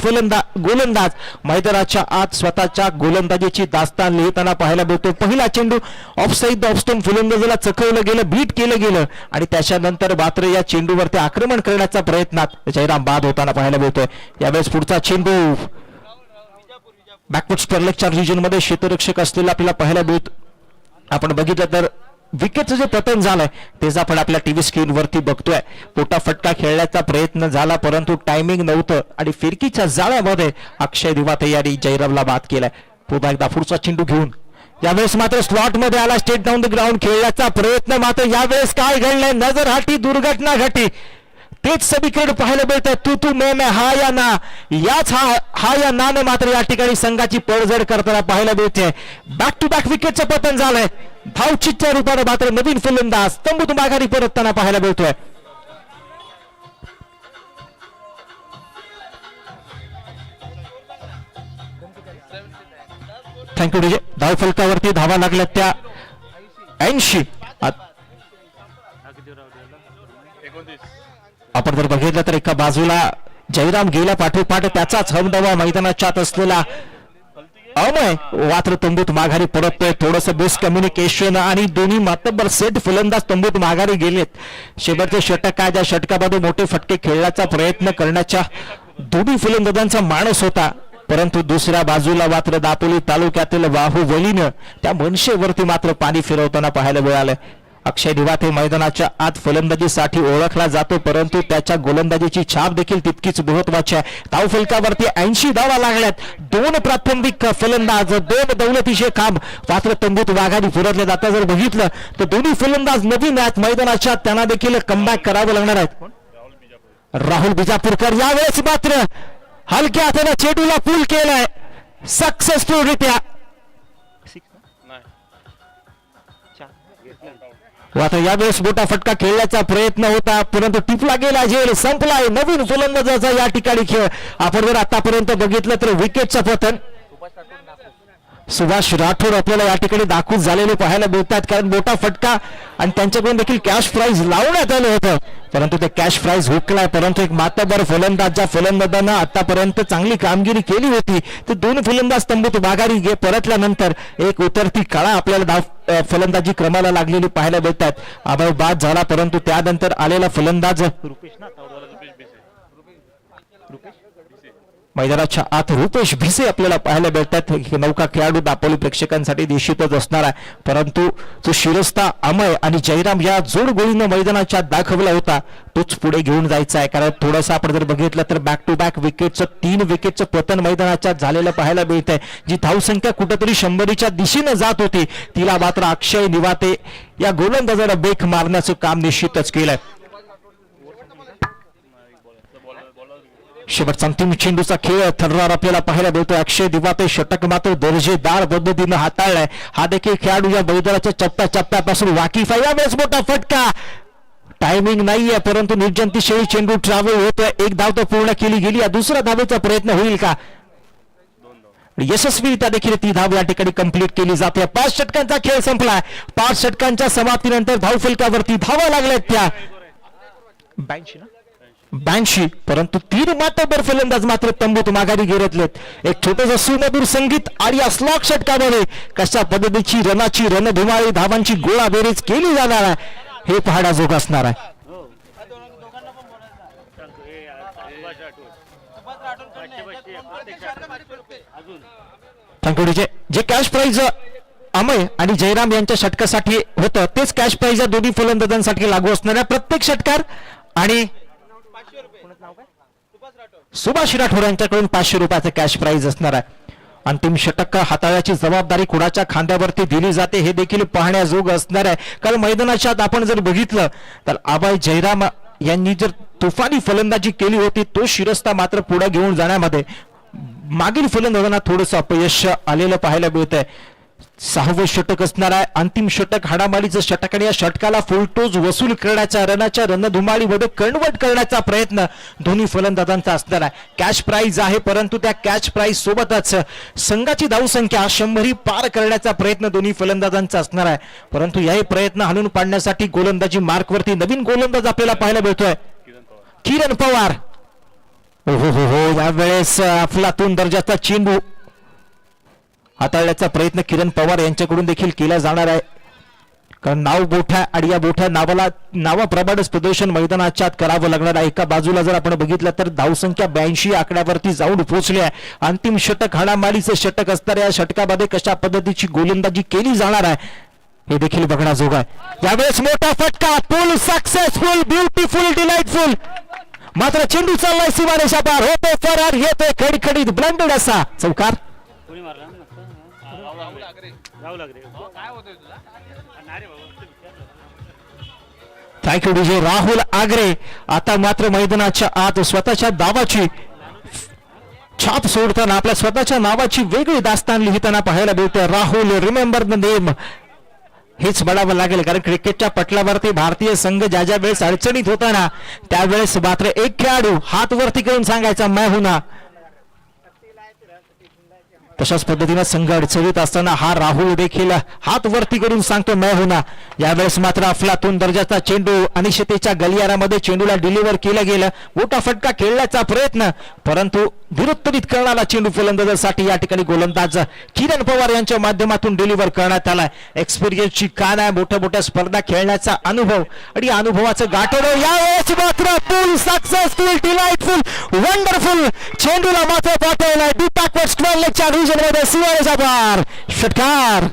[SPEAKER 1] गोलंदाज मैदानाच्या आत स्वतःच्या गोलंदाजीची दास्तान लिहिताना पाहायला मिळतो. पहिला चेंडू ऑफसाईड द ऑफस्टोन फलंदाजाला चकवलं गेलं, बीट केलं गेलं आणि त्याच्यानंतर मात्र या चेंडूवरती आक्रमण करण्याच्या प्रयत्नात जयराम बाद होताना पाहायला मिळतोय. यावेळेस पुढचा चेंडू बॅकवर्ड स्टरलेकच्या रिजन मध्ये क्षेत्ररक्षक असलेला आपल्याला पाहायला मिळतो. आपण बघितलं तर विकेटचं जे पतन झालंय तेच आपण आपल्या टीव्ही स्क्रीनवरती बघतोय. पोटा फटका खेळण्याचा प्रयत्न झाला परंतु टायमिंग नव्हतं आणि फिरकीच्या जाळ्यामध्ये अक्षय दिवाते यांनी जयरामला बाद केलाय. पुन्हा एकदा पुढचा चेंडू घेऊन यावेळेस मात्र स्लॉट मध्ये आला, स्टेट डाऊन द ग्राउंड खेळण्याचा प्रयत्न. मात्र यावेळेस काय घडलंय, नजर हाटी, दुर्घटना घटी. तेच सगळीकडे पाहायला मिळतंय. तू मे हा या ना, याच हा या ना ने मात्र या ठिकाणी संघाची पडझड करताना पाहायला मिळते. बॅक टू बॅक विकेटचं पतन झालंय. धावचितच्या रूपाने मात्र नवीन फलंदाज तंबूत माघारी परतताना पाहायला मिळतोय. Thank you DJ. धावफलकावरती धावा लागल्या त्या 80. आपण जर बघितलं तर एका बाजूला जयराम गेल्या पाठोपाठ त्याचाच हमदवा मैदानाच्या आत असलेला अमय मात्र तंबूत माघारी परततोय. थोडंसं मिसकम्युनिकेशन आणि दोन्ही मातब्बर सेट फलंदाज तंबूत माघारी गेलेत. शेवटचे षटक काय, ज्या षटकामध्ये मोठे फटके खेळण्याचा प्रयत्न करण्याच्या दोन्ही फलंदाजांचा माणूस होता परंतु दुसऱ्या बाजूला मात्र दापोली तालुक्यातील बाहुबलीनं त्या मनशेवरती मात्र पाणी फिरवताना पाहायला मिळालं. अक्षय दिवाते मैदानाच्या आत फलंदाजीसाठी ओळखला जातो परंतु त्याच्या गोलंदाजीची छाप देखील तितकीच महत्वाची आहे. धावफलकावरती 80 धावा लागल्यात. 2 प्राथमिक फलंदाज, 2 दौलतीचे काम मात्र तंबूत माघारी फिरवले जातात. जर बघितलं तर दोन्ही फलंदाज नवीन आहेत मैदानाच्या आत, त्यांना देखील कमबॅक करावं लागणार आहेत. राहुल बिजापूरकर यावेळेस मात्र हलक्या हाताने चेंडूला पूल केलाय सक्सेसफुल रित्या. आता यावेळेस मोठा फटका खेळण्याचा प्रयत्न होता परंतु टिपला गेला, झेल संपलाय. नवीन फलंदाजाचा या ठिकाणी खेळ. आपण जर आतापर्यंत बघितलं तर विकेटचं पतन सुभाष राठोड आपल्याला या ठिकाणी दाखवून झालेले पाहायला मिळतात कारण मोठा फटका आणि त्यांच्याकडून देखील कॅश प्राइज लावण्यात आलं होतं परंतु ते कॅश प्राइज हुकलाय. परंतु एक मातबर फलंदाज, ज्या फलंदाजांना आतापर्यंत चांगली कामगिरी केली होती ते 2 फलंदाज तंबूत माघारी परतल्यानंतर एक उतरती कळा आपल्याला फलंदाजी क्रमाला लागलेली पाहायला मिळतात. अभय बाद झाला परंतु त्यानंतर आलेला फलंदाज मैदानाच्या आत रुपेश भिसे आपल्याला पाहायला मिळतात. हे नौका खेळाडू दापोली प्रेक्षकांसाठी निश्चितच असणार आहे परंतु जो शिरस्ता अमय आणि जयराम या जोड गोळीनं मैदानाच्या दाखवला होता तोच पुढे घेऊन जायचा आहे. कारण थोडंसं आपण जर बघितलं तर बॅक टू बॅक विकेटचं 3 विकेटचं पतन मैदानाच्या झालेलं पाहायला मिळतंय. जी धावसंख्या कुठेतरी 100च्या दिशेनं जात होती तिला मात्र अक्षय निवाते या गोलंदाजाला बेक मारण्याचं काम निश्चितच केलंय. शेवटचा अंतिम चेंडूचा खेळ ठरणार आपल्याला पाहायला मिळतो. अक्षय दिवाते षटक मात्र दर्जेदार पद्धतीनं हाताळलाय. हा देखील खेळाडू या मैदानाच्या टप्प्यापासून वाकिफ आहे. यावेळेस मोठा फटका, टायमिंग नाहीये परंतु निर्जंतीशाही चेंडू ट्रॅव्हल होतोय. 1 धाव तर पूर्ण केली गेली. या दुसऱ्या धावेचा प्रयत्न होईल का? यशस्वीरित्या देखील ती धाव या ठिकाणी कंप्लीट केली जाते. 5 षटकांचा खेळ संपलाय. 5 षटकांच्या समाप्तीनंतर धावफलकावरती धावा लागल्यात त्या 82 परंतु 3 मातबर फलंदाज मात्र तंबूत माघारी गेलेत. एक छोटंसं सुमधुर संगीत आणि या स्लॉक षटकामध्ये कशा पद्धतीची रनाची रणधुमाळी धावांची गोळाबेरीज केली जाणार आहे हे पाहण्याजोग असणार आहे. Thank you DJ. जे कॅश प्राइज अमय आणि जयराम यांच्या षटकासाठी होतं तेच कॅश प्राइज या दोन्ही फलंदाजांसाठी लागू असणाऱ्या प्रत्येक षटकार आणि सुभाष राठोड यांच्याकडून 500 रुपयाचं कॅश प्राइज असणार आहे. अंतिम षटक हाताळण्याची जबाबदारी कुणाच्या खांद्यावरती दिली जाते हे देखील पाहण्याजोग असणार आहे. कारण मैदानाच्या आत आपण जर बघितलं तर अभय जयराम यांनी जर तुफानी फलंदाजी केली होती तो शिरस्ता मात्र पुढे घेऊन जाण्यामध्ये मागील फलंदाजांना थोडंसं अपयश आलेलं पाहायला मिळतंय. 6वं षटक असणार आहे. अंतिम षटक हाडामारीचं षटक आणि या षटकाला फुलटोज वसूल करण्याचा रनाच्या रणधुमाळीमध्ये कन्वर्ट करण्याचा प्रयत्न दोन्ही फलंदाजांचा असणार आहे. कॅश प्राइज आहे, परंतु त्या कॅश प्राइज सोबतच संघाची धावसंख्या 100 पार करण्याचा प्रयत्न दोन्ही फलंदाजांचा असणार आहे. परंतु याही प्रयत्न हाणून पाडण्यासाठी गोलंदाजी मार्कवरती नवीन गोलंदाज आपल्याला पाहायला मिळतोय, किरण पवार. हो यावेळेस अफलातून दर्जाचा चेंडू हाताळण्याचा प्रयत्न किरण पवार यांच्याकडून देखील केला जाणार आहे. कारण नाव मोठ्या आणि या मोठ्या नावाप्रमाणेच प्रदर्शन मैदानाच्या आत करावं लागणार आहे. एका बाजूला जर आपण बघितलं तर धावसंख्या 82 आकड्यावरती जाऊन पोहोचली आहे. अंतिम षटक हाणामारीचं षटक असणार. या षटकामध्ये कशा पद्धतीची गोलंदाजी केली जाणार आहे हे देखील बघण्याजोग आहे. यावेळेस मोठा फटका, फुल सक्सेसफुल, ब्युटिफुल, डिलाइटफुल. मात्र चेंडू चाललाय सीमारेषा पार, होतो फरार, येतोय खडखडीत ब्लँडेड असा चौकार. थँक्यू डीजे राहुल आगरे. आता मात्र मैदानाच्या आत स्वतःच्या नावाची छाप सोडताना आपल्या स्वतःच्या नावाची वेगळी दास्तान लिहिताना पाहायला मिळते. राहुल, रिमेंबर द नेम, हेच म्हणावं लागेल. कारण क्रिकेटच्या पटलावरती भारतीय संघ ज्या ज्या वेळेस अडचणीत होताना त्यावेळेस मात्र एक खेळाडू हात वरती करून सांगायचा मैं हूं ना. तशाच पद्धतीने संघ अडचणीत असताना हा राहुल देखील हात वरती करून सांगतो मैं हूं ना. यावेळेस मात्र अफलातून दर्जाचा चेंडू अनिश्चिततेच्या गलियारामध्ये चेंडूला डिलिव्हर केलं गेलं. मोठा फटका खेळण्याचा प्रयत्न, परंतु विरुद्धरीत करणारा चेंडू फलंदाजासाठी या ठिकाणी गोलंदाज किरण पवार यांच्या माध्यमातून डिलिव्हर करण्यात आला. एक्सपिरियन्सची कान आहे, मोठ्या मोठ्या स्पर्धा खेळण्याचा अनुभव आणि अनुभवाचं गाठोडं. यावेळेस मात्र फुल सक्सेसफुल, डिलाइटफुल, वंडरफुल चेंडूला मात्र पाठवलाय डीप बॅकवर्ड स्क्वेअर लेगच्या रिजन मध्ये सीमारेषा पार. षटकार.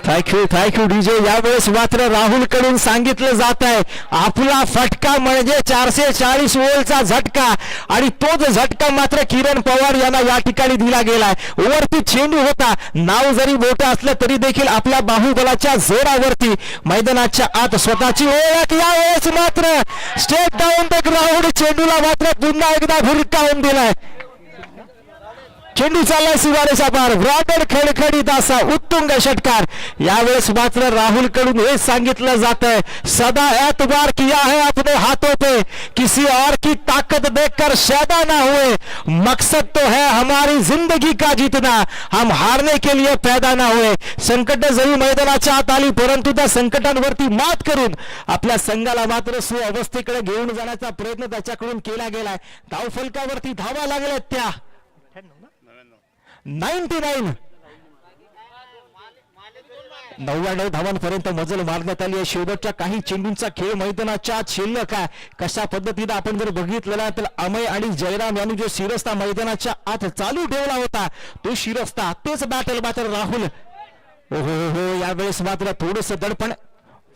[SPEAKER 1] Thank you DJ. यावेळेस मात्र राहुल कडून सांगितलं जात आहे आपला फटका म्हणजे 440 ओव्हरचा झटका आणि तोच झटका मात्र किरण पवार यांना या ठिकाणी दिला गेलाय. वरती चेंडू होता, नाव जरी मोठं असलं तरी देखील आपल्या बाहुबलाच्या जोरावरती मैदानाच्या आत स्वतःची ओळख. यावेळेस मात्र स्टेप डाऊन द ग्राउंड चेंडूला मात्र पुन्हा एकदा भिरकावून दिलाय. चेंडू चाललाय सीमारेषा पार, ब्रॉडेड खडखडीत असा उत्तुंग षटकार. यावेळेस मात्र राहुल कडून हे सांगितलं जात आहे सदा एतबार किया है अपने हाथों पे, किसी और की ताकत देखकर शैदा ना हुए, मकसद तो है हमारी जिंदगी का जीतना, हम हारने के लिए पैदा ना हुए. संकट जरी मैदानाच्या आत आली परंतु त्या संकटांवरती मात करून आपल्या संघाला मात्र सुअवस्थेकडे घेऊन जाण्याचा प्रयत्न त्याच्याकडून केला गेलाय. धावफलकावरती धावा लागल्यात त्या 99 धावांपर्यंत मजल मारण्यात आली आहे. शेवटच्या काही चेंडूंचा खेळ मैदानाच्या आत शिल्लक आहे. कशा पद्धतीने आपण जर बघितलेला तर अमय आणि जयराम यांनी जो शिरस्ता मैदानाच्या आत चालू ठेवला होता तो शिरस्ता, तेच बॅटल मात्र राहुल. हो यावेळेस मात्र थोडस दडपण,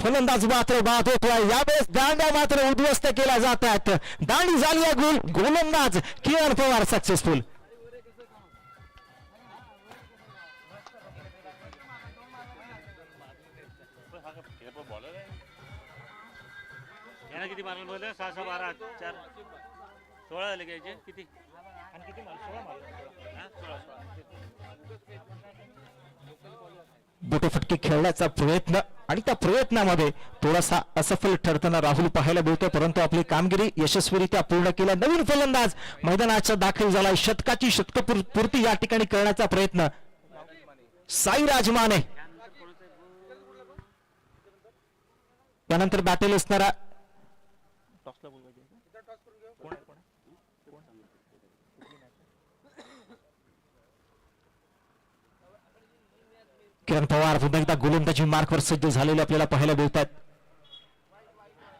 [SPEAKER 1] फलंदाज मात्र बाद होतोय. यावेळेस दांड्या मात्र उद्ध्वस्त केल्या जातात. दांडी झाली आहे गोलंदाज किरण पवार सक्सेसफुल.
[SPEAKER 4] किती मारलं बोलले 6 6 12 4 16 झाले घ्यायचे किती आणि किती मारले 16
[SPEAKER 1] बोटे फटके खेळण्याचा प्रयत्न आणि त्या प्रयत्नामध्ये थोडासा असफल ठरताना राहुल पाहायला मिळतोय. परंतु आपली कामगिरी यशस्वीरित्या पूर्ण केल्या. नवीन फलंदाज मैदानाचा दाखल झाला. शतकाची शतकपूर्ती या ठिकाणी करण्याचा प्रयत्न साईराज माने. त्यानंतर बॅटल असणारा किरण पवार पुन्हा एकदा गोलंदाजी मार्कवर सज्ज झालेले आपल्याला पाहायला मिळतात.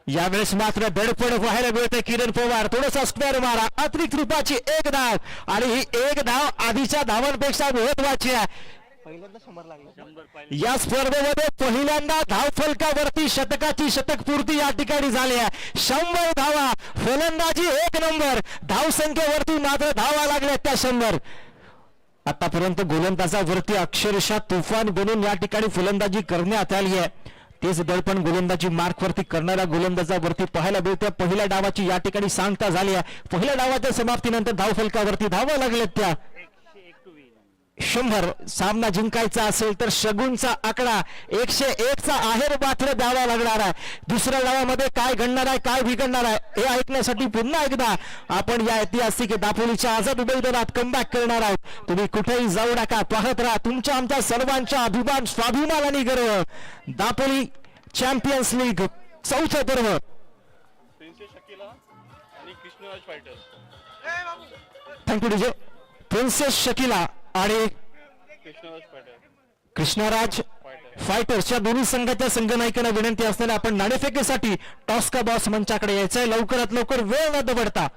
[SPEAKER 1] यावेळेस मात्र दडपण पाहायला मिळते. किरण पवार थोडासा स्क्वेअर मारा, अतिरिक्त रूपाची एक धाव आणि ही एक धाव आधीच्या धावांपेक्षा महत्वाची आहे. या स्पर्धेमध्ये पहिल्यांदा धावफलकावरती शतकाची शतकपूर्ती या ठिकाणी झाली आहे. 100 धावा, फलंदाजी 1 नंबर, धावसंख्येवरती मात्र धावा लागल्या त्या 100. आतापर्यंत गोलंदाजावरती अक्षरशः तुफान बनून या ठिकाणी फलंदाजी करण्यात आली आहे. तेच दडपण गोलंदाजी मार्क वरती करणाऱ्या गोलंदाजावरती पाहायला मिळतं. पहिल्या डावाची या ठिकाणी सांगता झाली आहे. पहिल्या डावाच्या समाप्तीनंतर धावफलकावरती धावा लागल्यात त्या
[SPEAKER 4] 101 टू विन.
[SPEAKER 1] 100. सामना जिंकायचा असेल तर शगुनचा आकडा 101 चा आहेर मात्र द्यावा लागणार आहे. दुसऱ्या डावामध्ये काय घडणार आहे, काय बिघडणार आहे हे ऐकण्यासाठी पुन्हा एकदा आपण या ऐतिहासिक दापोलीच्या आझाद मैदानात कमबॅक करणार आहोत. तुम्ही कुठेही जाऊ नका, पाहत राहा. तुमच्या आमच्या सर्वांच्या अभिमान, स्वाभिमान आणि गर्व. दापोली चॅम्पियन्स लीग चौथं पर्व. Thank you DJ. प्रिन्सेस शकीला आणि कृष्णराज फायटर्सच्या दोन्ही संघाच्या संघनायकांना विनंती असताना आपण नाणेफेकीसाठी टॉस का बॉस मंचाकडे यायचंय. लवकरात लवकर वेळ न दवडता.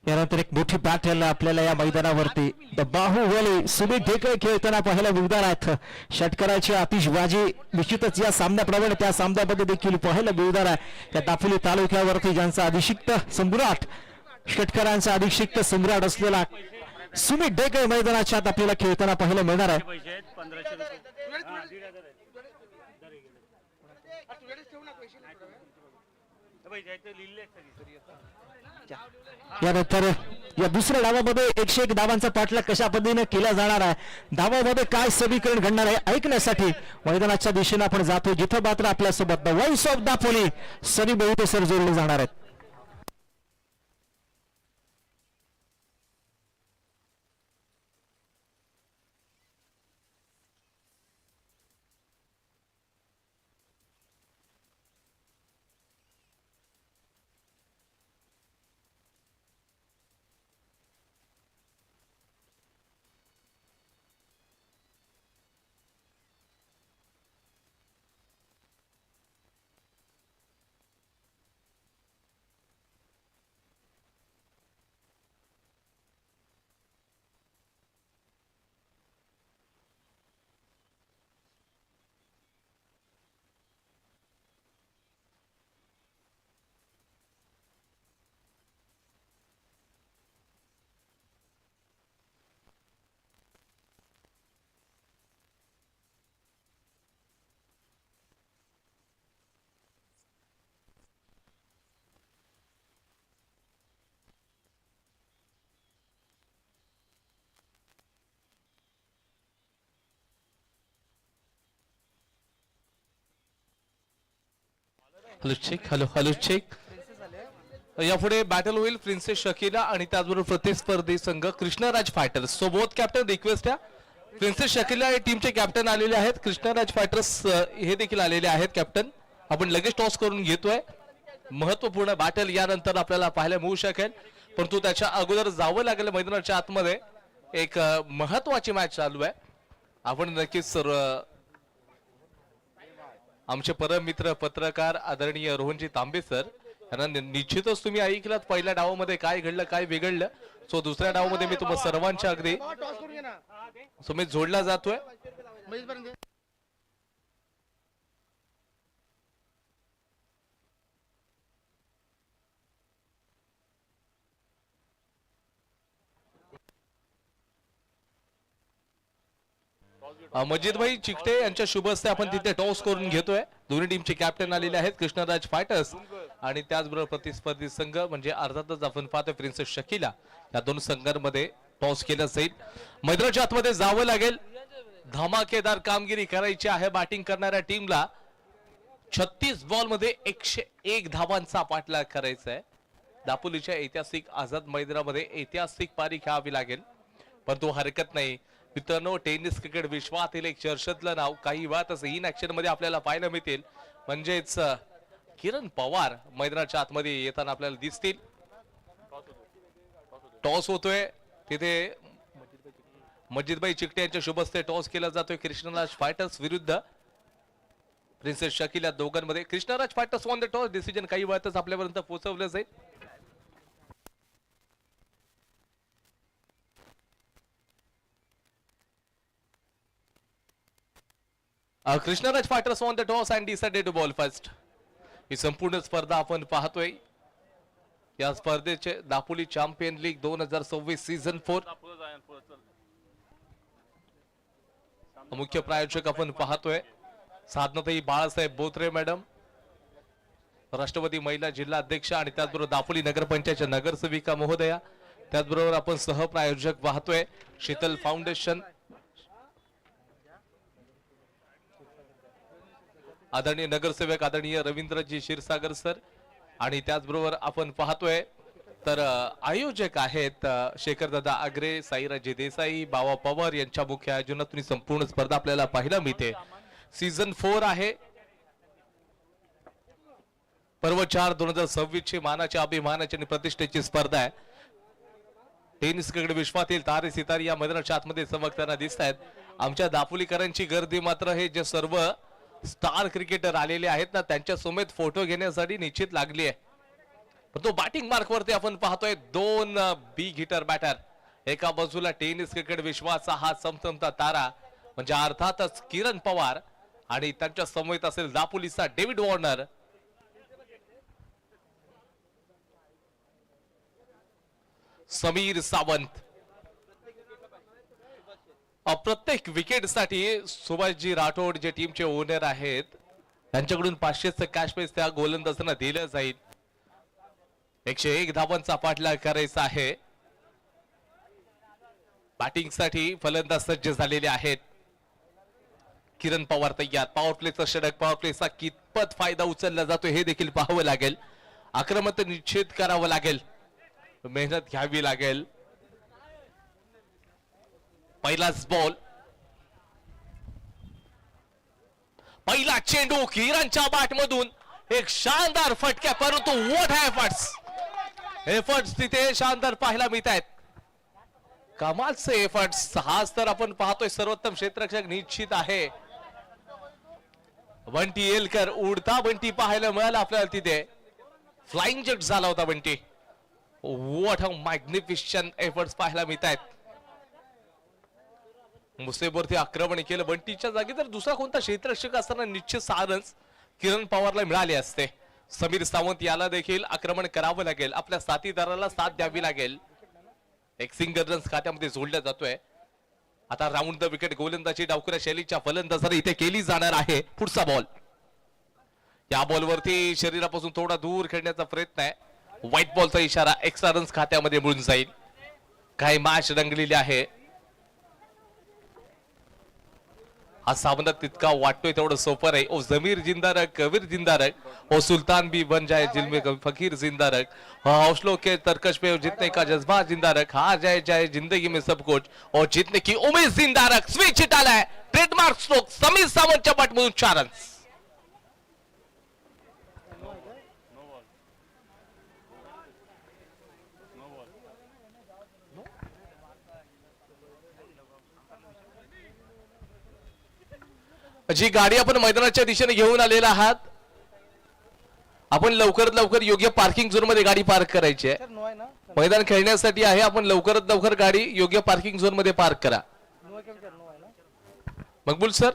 [SPEAKER 1] यानंतर एक मोठी बॅटल आपल्याला या मैदानावरती द बाहुबली सुमित ढेकळे खेळताना पाहायला मिळणार आहेत. षटकाराची आतिषबाजी निश्चितच या सामन्याप्रमाणे त्या सामन्यामध्ये देखील पाहायला मिळणार आहे. या दापोली तालुक्यावरती ज्यांचा अभिषिक्त सम्राट, षटकारांचा अभिषिक्त सम्राट असलेला सुमित ढेकळे मैदानाच्या आत आपल्याला खेळताना पाहायला मिळणार आहे.
[SPEAKER 4] पैसे आहेत 1500 रुपये. हा, 1500 आहेत. पैसे आहेत ते लिहिलेले आहेत सगळे.
[SPEAKER 1] यानंतर या दुसऱ्या डावामध्ये 101 धावांचा पाठलाग कशा पद्धतीने केला जाणार आहे, धावामध्ये काय समीकरण घडणार आहे ऐकण्यासाठी मैदानाच्या दिशेने आपण जातो, जिथं मात्र आपल्यासोबत the voice of Dapoli Sunny Bahute sir जोडले जाणार आहेत.
[SPEAKER 2] Hello check, hello hello check. यापुढे बॅटल होईल प्रिन्सेस शकीला आणि त्याचबरोबर प्रतिस्पर्धी संघ Krishnaraj fighters. So both captain request आहे. प्रिन्सेस शकीला हे टीमचे कॅप्टन आलेले आहेत, कृष्णराज फायटर्स हे देखील आलेले आहेत कॅप्टन. आपण लगेच टॉस करून घेतोय. महत्वपूर्ण बॅटल यानंतर आपल्याला पाहायला मिळू शकेल, परंतु त्याच्या अगोदर जावं लागेल मैदानाच्या आतमध्ये. एक महत्वाची मॅच चालू आहे. आपण नक्कीच सर आमचे परम मित्र पत्रकार आदरणीय रोहनजी तांबे सर यांना निश्चितच तुम्ही ऐकलात पहिल्या डावामध्ये काय घडलं काय बिघडलं. सो दुसऱ्या डावामध्ये मी तुम्हाला सर्वांच्या अगदी सुमित जोडला जातोय. मजिद भाई चिकटे यांच्या शुभ हस्ते आपण तिथे टॉस करून घेतोय. दोन्ही टीमचे कॅप्टन आलेले आहेत, कृष्णराज फायटर्स आणि त्याचबरोबर प्रतिस्पर्धी संघ म्हणजे अर्थातच आपण पाहतोय प्रिन्सेस शकीला. या दोन संघांमध्ये टॉस केला जाईल. मैदानाच्या आतमध्ये जावं लागेल. धमाकेदार कामगिरी करायची आहे बॅटिंग करणाऱ्या टीमला. 36 बॉल मध्ये 101 धावांचा पाठलाग करायचा आहे. दापोलीच्या ऐतिहासिक आझाद मैदानामध्ये ऐतिहासिक पारी खेळावी लागेल, पण तो हरकत नाही. मित्रांनो, टेनिस क्रिकेट विश्वातील एक चर्चेतलं नाव काही वेळातच इन ऍक्शन मध्ये आपल्याला पाहायला मिळतील. म्हणजेच किरण पवार मैदानाच्या आतमध्ये येताना आपल्याला दिसतील. टॉस होतोय तिथे मजिदभाई चिकटे यांच्या शुभ हस्ते टॉस केला जातोय. कृष्णराज फायटर्स विरुद्ध प्रिन्सेस शकील या दोघांमध्ये. Krishnaraj fighters on the toss. Decision काही वेळातच आपल्यापर्यंत पोहोचवलं जाईल. Krishnaraj fighters on the toss and decided to ball first. ही संपूर्ण स्पर्धा आपण पाहतोय. या स्पर्धेचे दापोली चॅम्पियन लीग 2026 सीझन 4 मुख्य प्रायोजक आपण पाहतोय साधनाताई बाळासाहेब बोत्रे मॅडम, राष्ट्रवादी महिला जिल्हा अध्यक्ष आणि त्याचबरोबर दापोली नगरपंचायतच्या नगरसेविका महोदया, त्याचबरोबर आपण सहप्रायोजक पाहतोय शीतल फाउंडेशन, आदरणीय नगरसेवक आदरणीय रवींद्रजी क्षीरसागर सर, आणि त्याचबरोबर आपण पाहतोय तर आयोजक आहेत शेखरदादा आगरे, साईराजे देसाई, बावा पवार यांच्या मुख्य आयोजनातून संपूर्ण स्पर्धा आपल्याला पाहायला मिळते. सीझन 4 आहे. पर्व 4 2026 ची मानाच्या अभिमानाची आणि प्रतिष्ठेची स्पर्धा आहे. टेनिस क्रिकेट विश्वातील तारे सितारे या मैदानाच्या आतमध्ये चमकताना दिसत आहेत. आमच्या दापोलीकरांची गर्दी मात्र हे जे सर्व स्टार क्रिकेटर आलेले आहेत ना त्यांच्या समेत फोटो घेण्यासाठी निश्चित लागली आहे. तो बॅटिंग मार्क वरती आपण पाहतोय 2 बिग हिटर बॅटर. एका बाजूला टेनिस क्रिकेट विश्वाचा हा चमचमता तारा म्हणजे अर्थातच किरण पवार आणि त्यांच्या समेत असेल दापोलीचा डेव्हिड वॉर्नर. समीर सावंत. प्रत्येक विकेटसाठी सुभाषजी राठोड जे टीमचे ओनर आहेत त्यांच्याकडून 500चं कॅश प्राइज त्या गोलंदाजांना दिलं जाईल. 101 धावांचा पाठलाग करायचा आहे. बॅटिंग साठी फलंदाज सज्ज झालेले आहेत. किरण पवार तयार. पॉवर प्लेचा षटक, पॉवर प्लेचा कितपत फायदा उचलला जातो हे देखील पाहावं लागेल. आक्रमक निश्चित करावं लागेल, मेहनत घ्यावी लागेल. पहिलाच बॉल, पहिला चेंडू किरणच्या बॅट मधून एक शानदार फटका, परंतु व्हॉट एफर्ट्स तिथे शानदार पाहायला मिळत आहेत. कमालचे एफर्ट्स. हाच तर आपण पाहतोय सर्वोत्तम क्षेत्ररक्षक निश्चित आहे. बंटी एलकर, उडता बंटी पाहायला मिळाला आपल्याला तिथे. फ्लाइंग जट झाला होता बंटी. व्हॉट अ मॅग्निफिशंट एफर्ट्स पाहायला मिळत आहेत. मुसेबवरती आक्रमण केलं. बंटीच्या जागी जर दुसरा कोणता क्षेत्ररक्षक असताना निश्चित सारंच किरण पवारला मिळाले असते. समीर सावंत याला देखील आक्रमण करावं लागेल. आपल्या साथीदाराला साथ द्यावी लागेल. एक सिंगल रन्स खात्यामध्ये जोडला जातोय. आता राऊंड द विकेट गोलंदाजी डावखुऱ्या शैलीच्या फलंदाजाने इथे केली जाणार आहे. पुढचा बॉल, या बॉलवरती शरीरापासून थोडा दूर खेळण्याचा प्रयत्न आहे. व्हाईट बॉलचा इशारा. एक्स्ट्रा रन्स खात्यामध्ये मिळून जाईल. काही मॅच रंगलेली आहे. हा सामना तितका वाटतोय तेवढं सोपं नाही. ओ जमीर जिंदा रख, कबीर जिंदा रख, ओ सुल्तान भी बन जाए दिल में फकीर जिंदा रख, हौसलों के तरकश पे जीतने का जज्बा जिंदा रख, हार जाए जाए जिंदगी में सब कुछ और जीतने की उम्मीद जिंदा रख. स्विच हिट आलाय. ट्रेडमार्क स्ट्रोक समीर सावंतच्या बॅटमधून 4 रन्स. जी गाडी आपण मैदानाच्या दिशेने घेऊन आलेला आहात, आपण लवकरात लवकर योग्य पार्किंग झोन मध्ये गाडी पार्क करायची आहे. मैदान खेळण्यासाठी आहे. आपण लवकरात लवकर गाडी योग्य पार्किंग झोन मध्ये पार्क करा. मकबूल सर,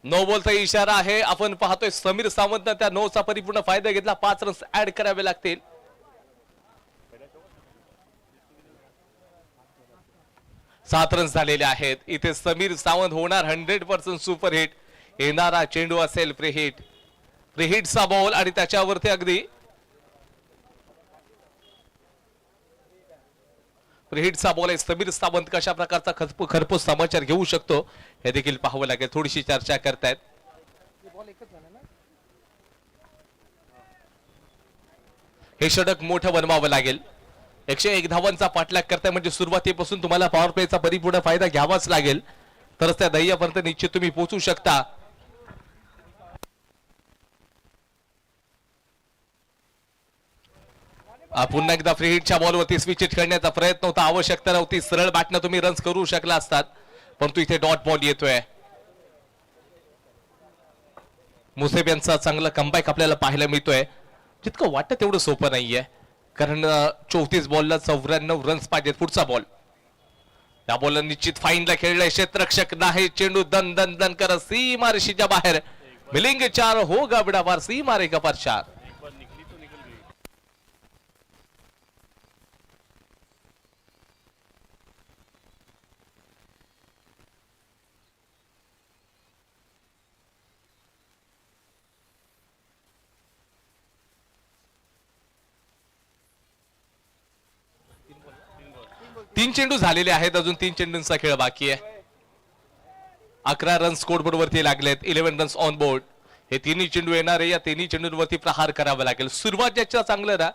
[SPEAKER 2] नो बॉलचा इशारा आहे. आपण पाहतोय समीर सावंतने त्या नोचा परिपूर्ण फायदा घेतला. 5 रन्स ऍड करावे लागतील. 7 रन्स झालेले आहेत. इथे समीर सावंत होणार 100% सुपर हिट. येणारा चेंडू असेल फ्री हिट. फ्री हिटचा बॉल आणि त्याच्यावरती अगदी फ्री हिटचा बॉल आहे. समीर सावंत कशा प्रकारचा खरपूस समाचार घेऊ शकतो हे देखील पाहावं लागेल. थोडीशी चर्चा करतायत. हे षटक मोठं बनवावं लागेल. 101 धावांचा पाठलाग करताय म्हणजे सुरुवातीपासून तुम्हाला पॉवर प्लेचा परिपूर्ण फायदा घ्यावाच लागेल. तरच त्या ध्येयापर्यंत निश्चित तुम्ही पोहोचू शकता. पुन्हा एकदा फ्री हिटच्या बॉलवरती स्विच हिट करण्याचा प्रयत्न होता. आवश्यकता नव्हती. सरळ बॅटनं तुम्ही रन्स करू शकला असतात, परंतु इथे डॉट बॉल येतोय. मुसेब यांचा चांगला कमबॅक आपल्याला पाहायला मिळतोय. जितकं वाटतं तेवढं सोपं नाहीये. कारण 34 बॉलला 94 रन्स पाहिजेत. पुढचा बॉल, त्या बॉलला निश्चित फाईनला खेळलाय क्षेत्ररक्षक नाही. चेंडू दन दन दन कर सीमारेषेच्या बाहेर. मिलिंग 4 हो गाबडा पार सीमारे का पार 4. तीन चेंडू झालेले आहेत, अजून 3 चेंडूंचा खेळ बाकी आहे. 11 रन्स स्कोरबोर्ड वरती लागलेत. 11 रन्स ऑन बोर्ड. हे तिन्ही चेंडू येणार आहे. या तिन्ही चेंडूंवरती प्रहार करावा लागेल. सुरुवात ज्याच्या चांगलं ना,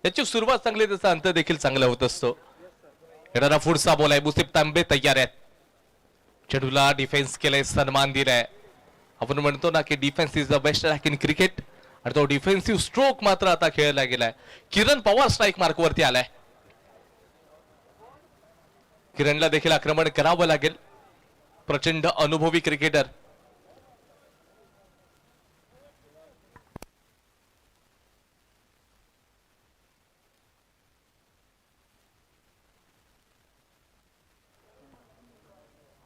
[SPEAKER 2] त्याची सुरुवात चांगली, त्याचा अंत देखील चांगला होत असतो. येणारा पुढचा बॉल आहे. मुसीब तांबे तयार आहेत. चेंडूला डिफेन्स केलाय, सन्मान दिलाय. आपण म्हणतो ना की defence is the best attack in cricket, आणि तो डिफेन्सिव्ह स्ट्रोक मात्र आता खेळला गेलाय. किरण पवार स्ट्राईक मार्क वरती आलाय. किरणला देखील आक्रमण करावं लागेल. प्रचंड अनुभवी क्रिकेटर.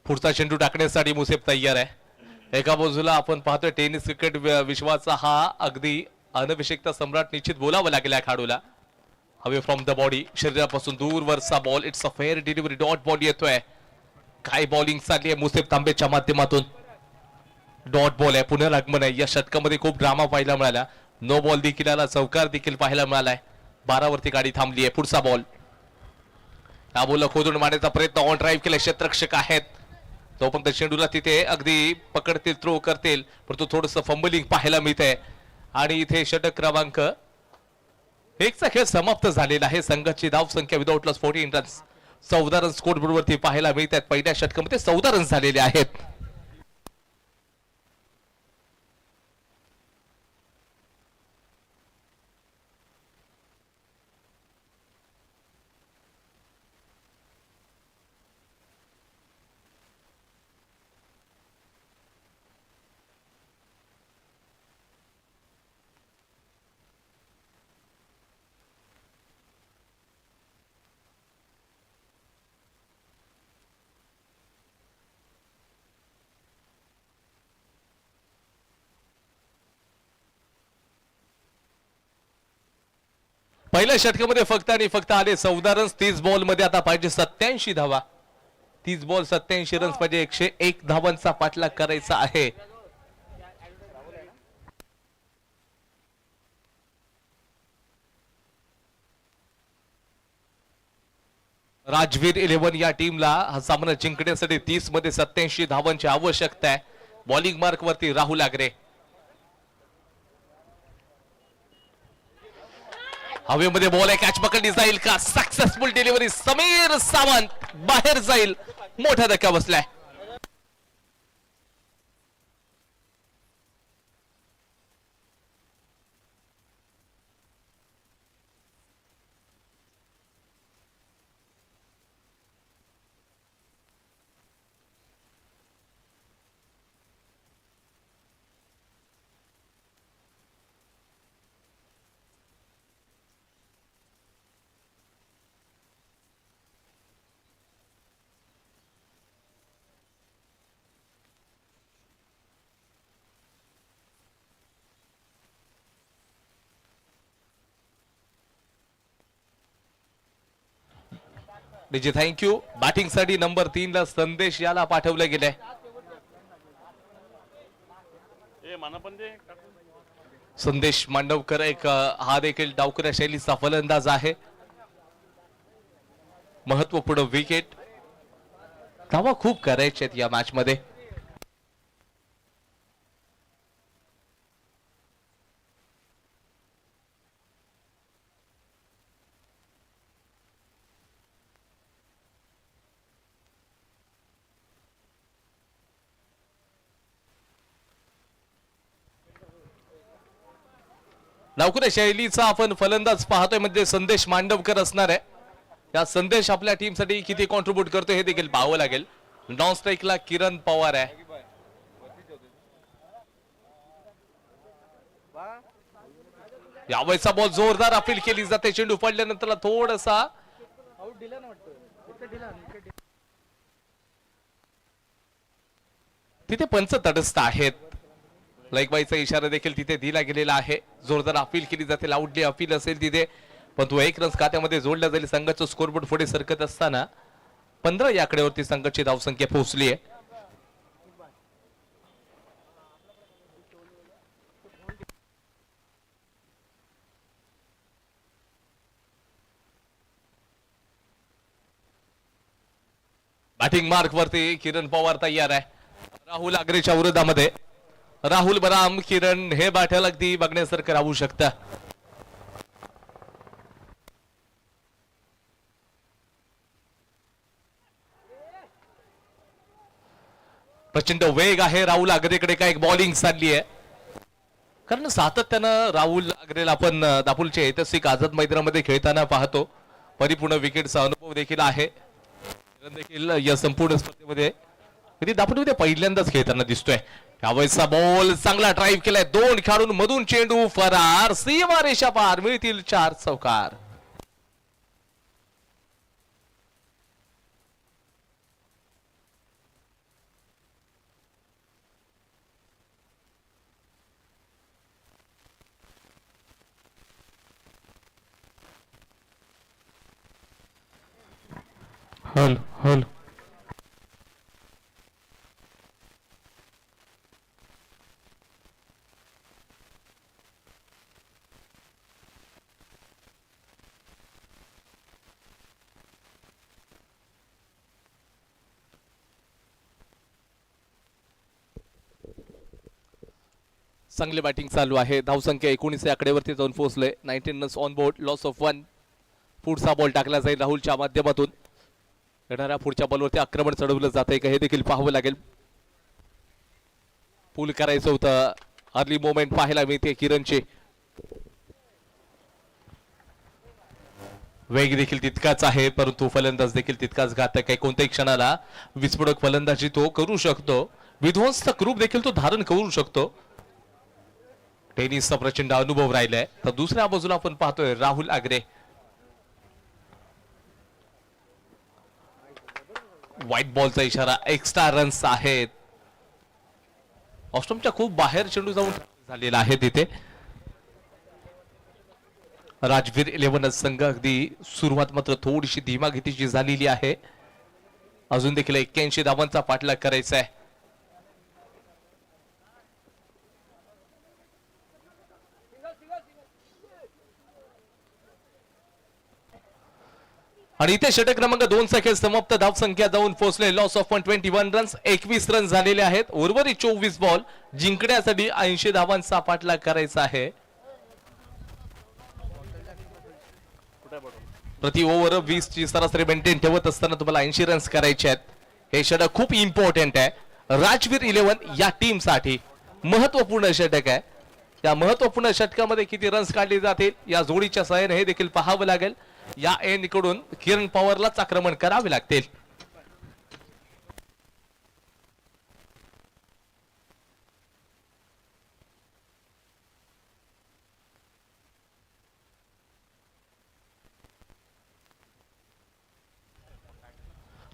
[SPEAKER 2] पुढचा चेंडू टाकण्यासाठी मुसेफ तयार आहे. एका बाजूला आपण पाहतोय टेनिस क्रिकेट विश्वाचा हा अगदी अनभिषेकता सम्राट निश्चित बोलावं लागेल या खेळाडूला. अवे फ्रॉम द बॉडी, शरीरापासून दूरवरचा ball. It's a fair delivery. Dot ball येतोय. काय बॉलिंग चालली आहे मुसेफ तांबेच्या माध्यमातून. डॉट बॉल आहे. पुनरागमन आहे. या षटकामध्ये खूप ड्रामा पाहायला मिळाला. नो बॉल देखील आला, चौकार देखील पाहायला मिळालाय. 12 वरती गाडी थांबली आहे. पुढचा बॉल, या बॉलला खोदून मारण्याचा प्रयत्न. ऑन ड्राईव्ह केला. क्षेत्ररक्षक आहेत. तोपर्यंत चेंडूला तिथे अगदी पकडतील, थ्रो करतील, परंतु थोडस फंबलिंग पाहायला मिळतंय. आणि इथे षटक क्रमांक 1 चा खेळ समाप्त झालेला आहे. संघाची धाव संख्या without loss 14 runs. 14 runs scoreboard वरती पाहायला मिळत आहेत. पहिल्या षटकामध्ये 14 रन्स झालेले आहेत. पहिल्या षटकामध्ये फक्त आणि फक्त आले 14 रन्स. 30 बॉल मध्ये आता पाहिजे 87 धावा. 30 बॉल 87 रन्स पाहिजे. 101 धावांचा पाठलाग करायचा आहे. राजवीर 11 या टीमला हा सामना जिंकण्यासाठी 30 मध्ये 87 धावांची आवश्यकता आहे. बॉलिंग मार्क वरती राहुल आगरे. हवेमध्ये बॉल आहे. कॅच पकडली जाईल का? Successful delivery. समीर सावंत बाहेर जाईल. मोठा धक्का बसलाय. DJ thank you. बॅटिंग साठी नंबर 3 ला संदेश याला पाठवलं गेलंय. संदेश मांडवकर एक हा देखील डावखुऱ्या शैलीचा फलंदाज आहे. महत्वपूर्ण विकेट. धावा खूप करायचे आहेत या मॅच मध्ये. डावखुऱ्या शैलीचा आपण फलंदाज पाहतोय म्हणजे संदेश मांडवकर असणार आहे. या संदेश आपल्या टीम साठी किती कॉन्ट्रीब्यूट करतो हे देखील पाहावं लागेल. नॉन स्ट्राईकला किरण पवार आहे. यावेळेचा बॉल जोरदार अपील केली जाते. चेंडू पडल्यानंतर थोडासा तिथे पंच तटस्थ आहेत. लाईक बाईचा इशारा देखील तिथे दिला गेलेला आहे. जोरदार अपील केली जाते. लाऊडली अपील असेल तिथे, पण तो 1 रन खात्यामध्ये जोडला जाईल. संघाचं स्कोरबोर्ड पुढे सरकत असताना 15 या आकड्यावरती संघाची धावसंख्या पोहोचली आहे. बॅटिंग मार्क वरती किरण पवार तयार आहे. राहुल आग्रेच्या विरोधामध्ये राहुल बराम किरण हे बॅटल अगदी बघण्यासारखं राहू शकतं. प्रचंड वेग आहे राहुल आग्रेकडे. काय एक बॉलिंग चालली आहे, कारण सातत्यानं राहुल आग्रेला आपण दापोलीच्या ऐतिहासिक आझाद मैदानामध्ये खेळताना पाहतो. परिपूर्ण विकेटचा अनुभव देखील आहे. देखील या संपूर्ण स्पर्धेमध्ये कधी दापोलीमध्ये पहिल्यांदाच खेळताना दिसतोय. यावेळेचा बॉल चांगला ड्राईव्ह केलाय. 2 खेळाडूंमधून चेंडू फरार. सीमा रेषा पार. मिळतील 4 चौकार.
[SPEAKER 1] हल हल
[SPEAKER 2] चांगली बॅटिंग चालू आहे. धावसंख्या 19 या आकड्यावरती जाऊन पोहोचले. 19 runs on board. Loss of 1. पुढचा बॉल टाकला जाईल राहुलच्या माध्यमातून. येणाऱ्या पुढच्या बॉलवरती आक्रमण चढवलं जात आहे का हे देखील पाहावं लागेल. पूल करायचं होतं. अर्ली मोमेंट पाहायला मिळते किरणची. वेग देखील तितकाच आहे, परंतु फलंदाज देखील तितकाच घातक आहे. कोणत्याही क्षणाला विस्फोटक फलंदाजी तो करू शकतो. विध्वंसक रूप देखील तो धारण करू शकतो. टेनिसचा प्रचंड अनुभव राहिलाय. तर दुसऱ्या बाजूला आपण पाहतोय राहुल आग्रे. व्हाईट बॉलचा इशारा. एक्स्ट्रा रन्स आहेत. ऑस्ट्रमच्या खूप बाहेर चेंडू जाऊन झालेला आहे तिथे. राजवीर 11 संघ अगदी सुरुवात मात्र थोडीशी धीमागतीची झालेली आहे. अजून देखील 81 धावांचा पाठलाग करायचा आहे. आणि इथे षटक क्रमांक 2 चा खेळ समाप्त. धावसंख्या जाऊन पोहोचले. Loss of 121 runs. 21 रन झालेले आहेत. उर्वरित 24 बॉल जिंकण्यासाठी 80 धावांचा पाठलाग करायचा आहे. प्रति ओव्हर 20 ची सरासरी मेंटेन ठेवत असताना तुम्हाला 80 रन्स करायचे आहेत. हे षटक खूप इम्पॉर्टंट आहे. राजवीर 11 या टीम साठी महत्वपूर्ण षटक आहे. त्या महत्वपूर्ण षटकामध्ये किती रन्स काढले जातील या जोडीच्या सहाय्याने हे देखील पाहावं लागेल. या एंडकडून किरण पवारलाच आक्रमण करावे लागतील.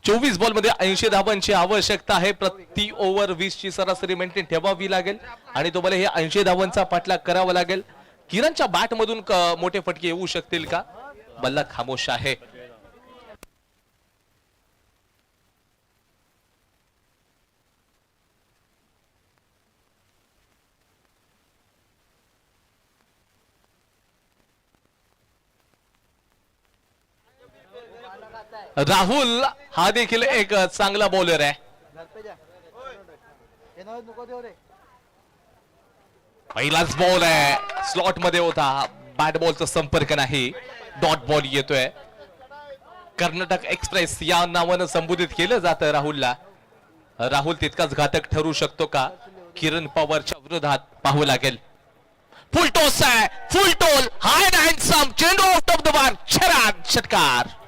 [SPEAKER 2] चोवीस बॉल मध्ये 80 धावांची आवश्यकता आहे. प्रति ओव्हर 20 ची सरासरी मेंटेन ठेवावी लागेल आणि तुम्हाला हे 80 धावांचा पाठलाग करावा लागेल. किरणच्या बॅट मधून मोठे फटके येऊ शकतील का? बल्ला खामोश आहे. राहुल हा देखील एक चांगला बॉलर आहे. पहिलाच बॉल आहे. स्लॉट मध्ये होता. बॅट बॉलचा संपर्क नाही. डॉट बॉल येतोय. कर्नाटक एक्सप्रेस या नावानं संबोधित केलं जातं राहुलला. राहुल तितकाच घातक ठरू शकतो का? किरण पवारच्या विरोधात पाहावं लागेल. फुल टॉस आहे. फुल टोल. हाय अँड हँडसम चेंडू आउट ऑफ द बार. छरान षटकार.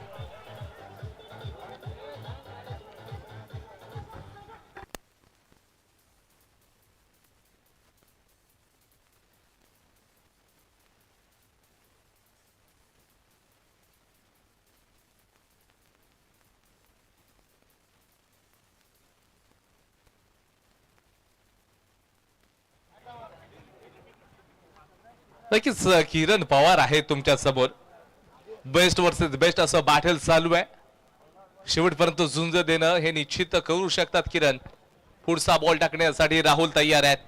[SPEAKER 2] नक्कीच किरण पवार आहे तुमच्या समोर. बेस्ट वर्सेस बेस्ट असं बॅटल चालू आहे. शेवटपर्यंत झुंज देणं हे निश्चित करू शकतात किरण. पुढचा बॉल टाकण्यासाठी राहुल तयार आहेत.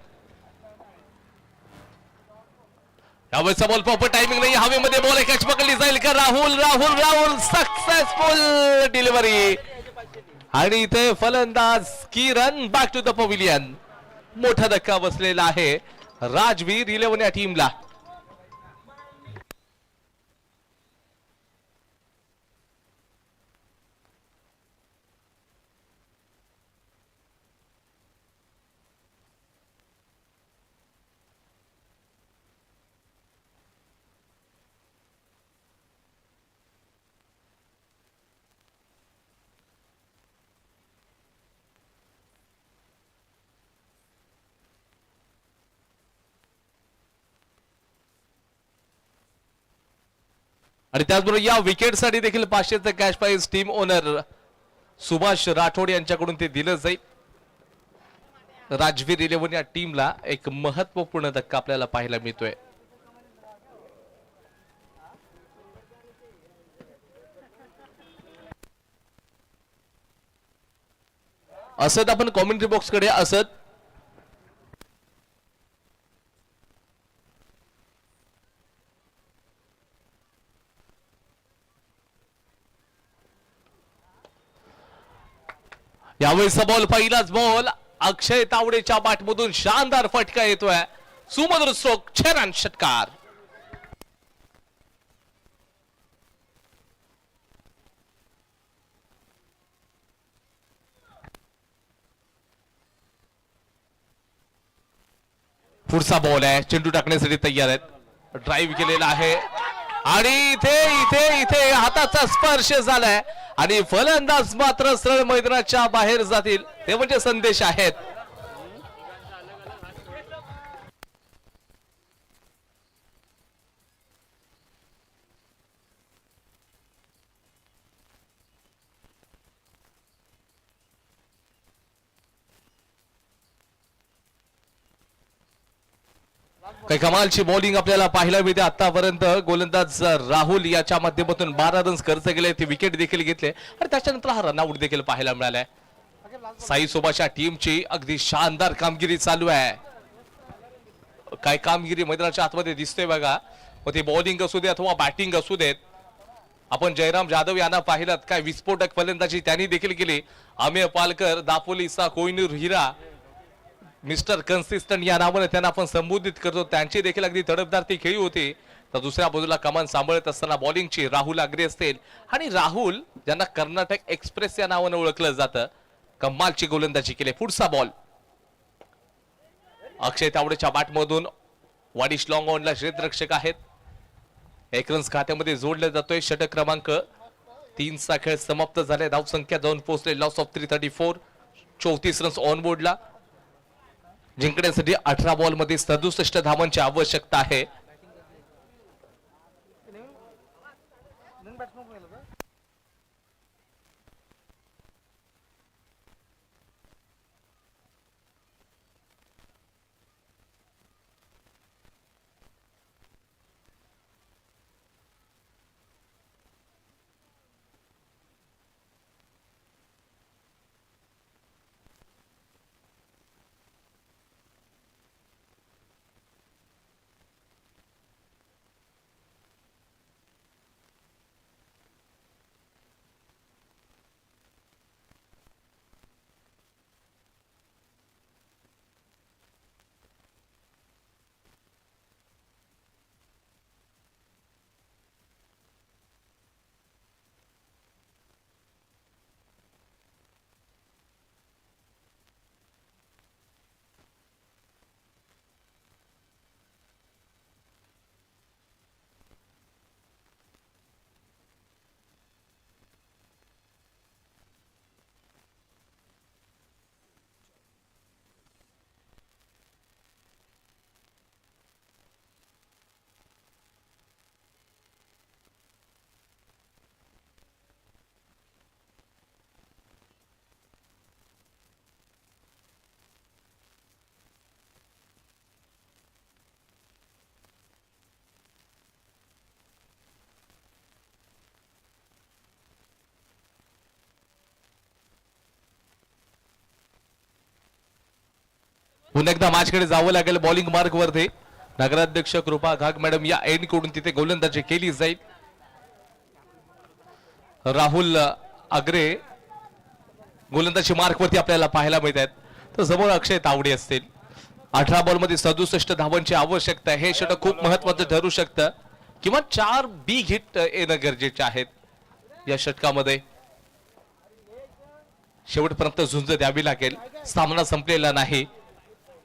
[SPEAKER 2] यावेळेचा बॉल प्रॉपर टायमिंग नाही. हवेमध्ये बॉल कॅच पकडली जाईल का? Rahul Rahul Rahul successful delivery. आणि इथे फलंदाज किरण बॅक टू द पविलियन. मोठा धक्का बसलेला आहे राजवीर 11 या टीमला. आणि त्याचबरोबर या विकेटसाठी देखील 500चं cash prize team owner Subhash Rathod यांच्याकडून ते दिलं जाईल. राजवीर 11 या टीमला एक महत्वपूर्ण धक्का आपल्याला पाहायला मिळतोय. असत आपण कॉमेंट्री बॉक्स कडे असत. यावेळेचा बॉल पहिलाच बॉल अक्षय तावडेच्या बॅटमधून शानदार फटका येतोय. सुमधुर स्ट्रोक, छान षटकार. पुढचा बॉल आहे. चेंडू टाकण्यासाठी तयार आहेत. ड्राईव्ह केलेला आहे आणि इथे इथे इथे हाताचा स्पर्श झालाय आणि फलंदाज मात्र सरळ मैदानाच्या बाहेर जातील. ते म्हणजे संदेश आहेत. काही कमालची बॉलिंग आपल्याला पाहायला मिळते. आतापर्यंत गोलंदाज राहुल याच्या माध्यमातून 12 रन्स खर्च केले, ते विकेट देखील घेतले आणि त्याच्यानंतर हा रनआउट देखील पाहायला मिळालाय. साई सोबाच्या टीमची अगदी शानदार कामगिरी चालू आहे. काय कामगिरी मैदानाच्या आतमध्ये दिसतोय बघा. मग ती बॉलिंग असू दे अथवा बॅटिंग असू देत. आपण जयराम जाधव यांना पाहिलात, काय विस्फोटक फलंदाजी त्यांनी देखील केली. अमेय पालकर, दापोलीचा कोहिनूर हिरा, मिस्टर कन्सिस्टंट या नावाने त्यांना आपण संबोधित करतो, त्यांची देखील अगदी तडफदार ती खेळी होती. तर दुसऱ्या बाजूला कमान सांभाळत असताना बॉलिंगची राहुल आग्रे असतील आणि राहुल ज्यांना कर्नाटक एक्सप्रेस या नावाने ओळखलं जातं, कमालची गोलंदाजी केली. पुढचा बॉल अक्षय तावडेच्या बॅटमधून. वाडिश लॉंग ऑनला क्षेत्ररक्षक आहेत. 1 रन्स खात्यामध्ये जोडला जातोय. षटक क्रमांक 3 चा खेळ समाप्त झाले. धावसंख्या जाऊन पोहोचले लॉस ऑफ 334. 34 runs on बोर्डला. जिंकण्यासाठी 18 बॉल मध्ये 67 धावांची आवश्यकता आहे. पुन्हा एकदा मॅचकडे जावं लागेल बॉलिंग मार्क वरती. नगराध्यक्ष कृपा घाग मॅडम या एंड कडून तिथे गोलंदाजी केली जाईल. राहुल अग्रे गोलंदाजी मार्क वरती आपल्याला पाहायला मिळत आहेत. तर समोर अक्षय तावडे असतील. 18 बॉल मध्ये 67 धावांची आवश्यकता आहे. हे षटक खूप महत्वाचं ठरू शकतं. किंवा 4 बिग हिट येणं गरजेचे आहेत या षटकामध्ये. शेवटपर्यंत झुंज द्यावी लागेल. सामना संपलेला नाही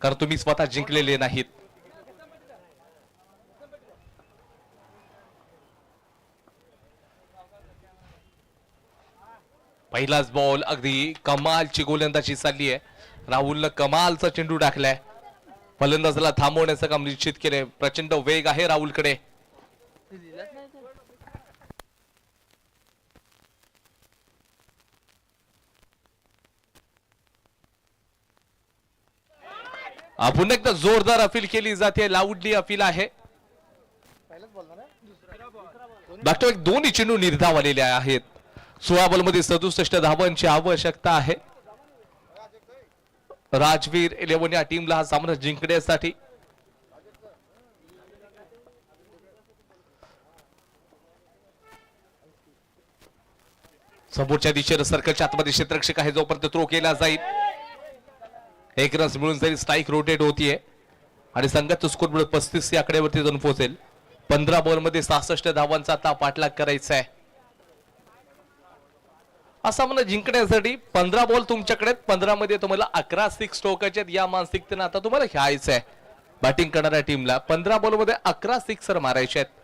[SPEAKER 2] कारण तुम्ही स्वतः जिंकलेले नाहीत. पहिलाच बॉल अगदी कमालची गोलंदाजी चालली आहे. राहुलनं कमालचा चेंडू टाकलाय. फलंदाजाला थांबवण्याचं काम निश्चित केले. प्रचंड वेग आहे राहुलकडे. पुन्हा एकदा जोरदार अपील केली जाते. लाऊडली अपील आहे. डॉक्टर दोन्ही चेंडू निर्धाव आलेले आहेत. 16 बॉल मध्ये 67 धावांची आवश्यकता आहे. राजवीर 11 या टीमला हा सामना जिंकण्यासाठी. समोरच्या दिशेनं सर्कलच्या आतमध्ये क्षेत्ररक्षक आहे. जोपर्यंत थ्रो केला जाईल 1 रन मिळून जाईल. स्ट्राईक रोटेट होतीये आणि संघाचं स्कोर 35 या आकड्यावरती जाऊन पोहोचेल. 15 बॉल मध्ये 66 धावांचा आता पाठलाग करायचा आहे. हा सामना जिंकण्यासाठी 15 बॉल तुमच्याकडे 15 मध्ये तुम्हाला 11 सिक्स ठोकायचे आहेत. या मानसिकतेने आता तुम्हाला खेळायचं आहे. बॅटिंग करणाऱ्या टीमला 15 बॉल मध्ये 11 सिक्सर मारायचे आहेत.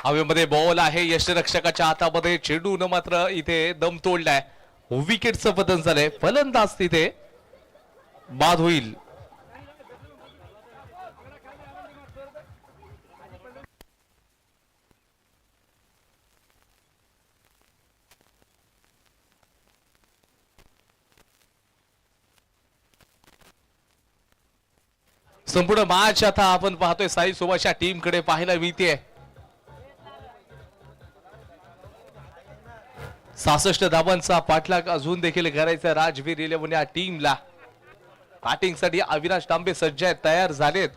[SPEAKER 2] हवेमध्ये बॉल आहे. यष्टिरक्षकाच्या हातामध्ये चेंडून मात्र इथे दम तोडलाय. विकेटचं पतन झालंय. फलंदाज तिथे बाद होईल. संपूर्ण मॅच आता आपण पाहतोय साई सुभाषच्या टीम कडे पाहायला मिळते. 66 धावांचा पाठलाग अजून देखील करायचा राजवीर 11 या टीमला. बॅटिंग साठी अविनाश तांबे सज्ज आहेत, तयार झालेत.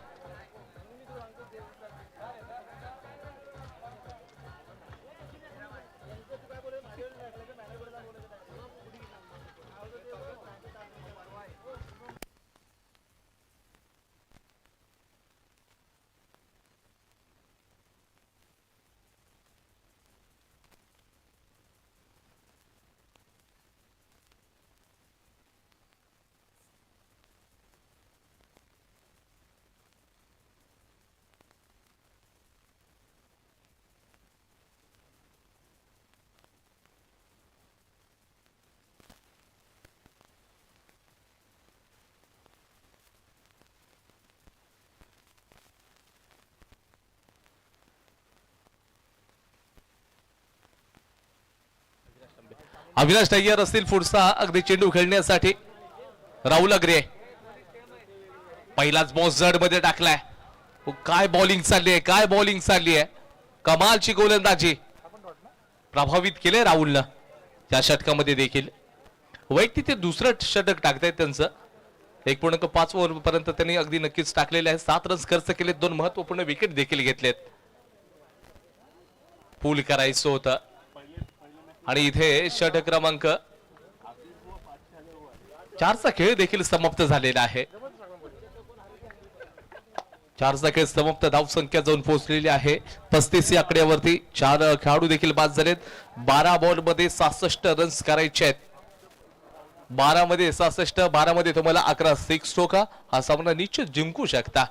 [SPEAKER 2] अविनाश तयार असतील पुढचा अगदी चेंडू खेळण्यासाठी. राहुल अग्रे पहिलाच बॉल जड मध्ये टाकलाय. काय बॉलिंग चालली आहे, काय बॉलिंग चालली आहे. कमालची गोलंदाजी प्रभावित केले राहुलनं त्या षटकामध्ये देखील. वैयक्तिक ते दुसरं षटक टाकतायत त्यांचं. 1.5 ओव्हर पर्यंत त्यांनी अगदी नक्कीच टाकलेले आहे. 7 रन्स खर्च केले. 2 महत्वपूर्ण विकेट देखील घेतलेत. पूल करायचं होतं आणि इथे षटक क्रमांक 4चा खेळ देखील समाप्त झालेला आहे. 4चा खेळ समाप्त. धावसंख्या जाऊन पोहोचलेली आहे 35 या आकड्यावरती. 4 खेळाडू देखील बाद झालेत. 12 बॉल मध्ये 66 रन्स करायचे आहेत. 12 मध्ये 66, 12 मध्ये तुम्हाला 11 सिक्स ठोका. हा सामना निश्चित जिंकू शकता.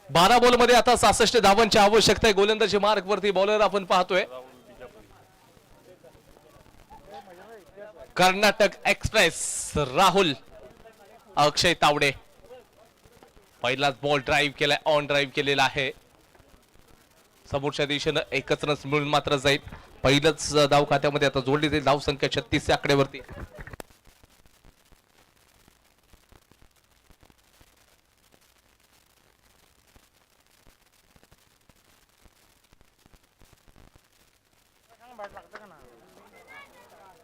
[SPEAKER 2] बारा बॉल मध्ये आता 66 धावांची आवश्यकता आहे. गोलंदाजी मार्ग वरती बॉलर आपण पाहतोय. कर्नाटक एक्सप्रेस राहुल अक्षय तावडे पहिलाच बॉल ड्राईव्ह केलाय, ऑन ड्राईव्ह केलेला आहे. समोरच्या दिशेनं एकच रन मिळून मात्र जाईल. पहिलंच धाव खात्यामध्ये आता जोडली जाईल. धाव संख्या 36 च्या आकड्यावरती.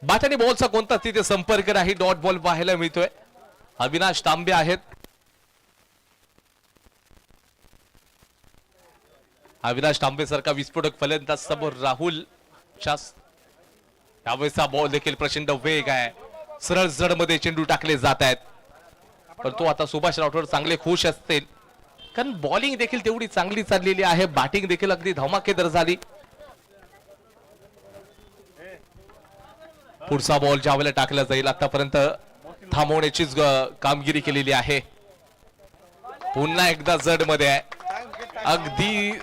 [SPEAKER 2] बॅट आणि बॉलचा कोणताच तिथे संपर्क नाही. डॉट बॉल पाहायला मिळतोय. अविनाश तांबे आहेत. अविनाश तांबे सारखा विस्फोटक फलंदाज समोर राहुल यावेळेचा बॉल देखील प्रचंड वेग आहे. सरळ जड मध्ये चेंडू टाकले जात आहेत. पण तो आता सुभाष राठोड चांगले खुश असतील, कारण बॉलिंग देखील तेवढी चांगली चाललेली आहे. बॅटिंग देखील अगदी धमाकेदार झाली. पुढचा बॉल ज्या वेळेला टाकला जाईल आतापर्यंत थांबवण्याचीच कामगिरी केलेली आहे. पुन्हा एकदा जड मध्ये आहे. अगदी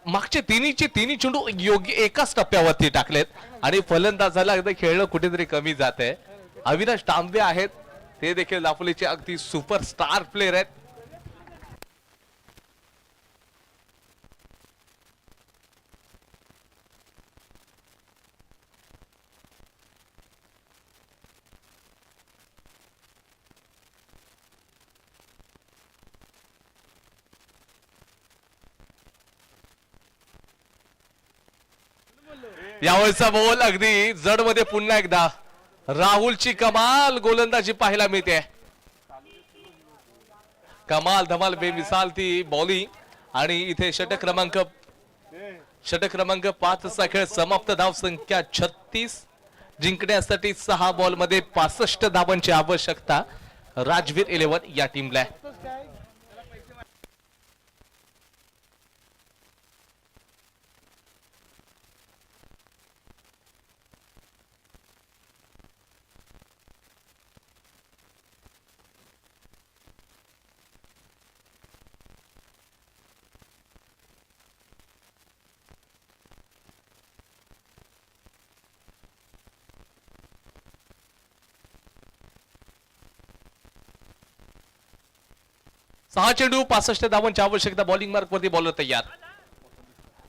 [SPEAKER 2] मागचे तिन्ही चेंडू योग्य एकाच टप्प्यावरती टाकलेत आणि फलंदाजाला अगदी खेळणं कुठेतरी कमी जात आहे. अविनाश तांबे आहेत, ते देखील दापोलीचे अगदी सुपरस्टार प्लेयर आहेत. यावेळेचा बॉल अगदी जड मध्ये पुन्हा एकदा राहुलची कमाल गोलंदाजी पाहायला मिळते. कमाल धमाल बेमिसाल ती बॉलिंग आणि इथे षटक क्रमांक 5 चा खेळ समाप्त. धाव संख्या 36. जिंकण्यासाठी 6 बॉल मध्ये 65 धावांची आवश्यकता राजवीर 11 या टीमला. सहा चेंडू 65 धावांची आवश्यकता. बॉलिंग मार्क वरती बॉलर तयार.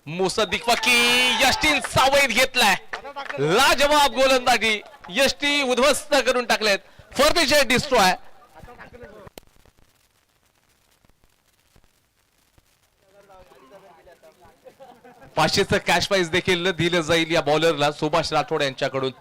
[SPEAKER 2] मुसद्दिक फकी यष्टीन सावध घेतलाय. लाजवाब गोलंदाजी. यष्टी उद्ध्वस्त करून टाकलेत. Furniture destroy. पाचशेचं कॅश प्राइज देखील दिलं जाईल या बॉलरला सुभाष राठोड यांच्याकडून.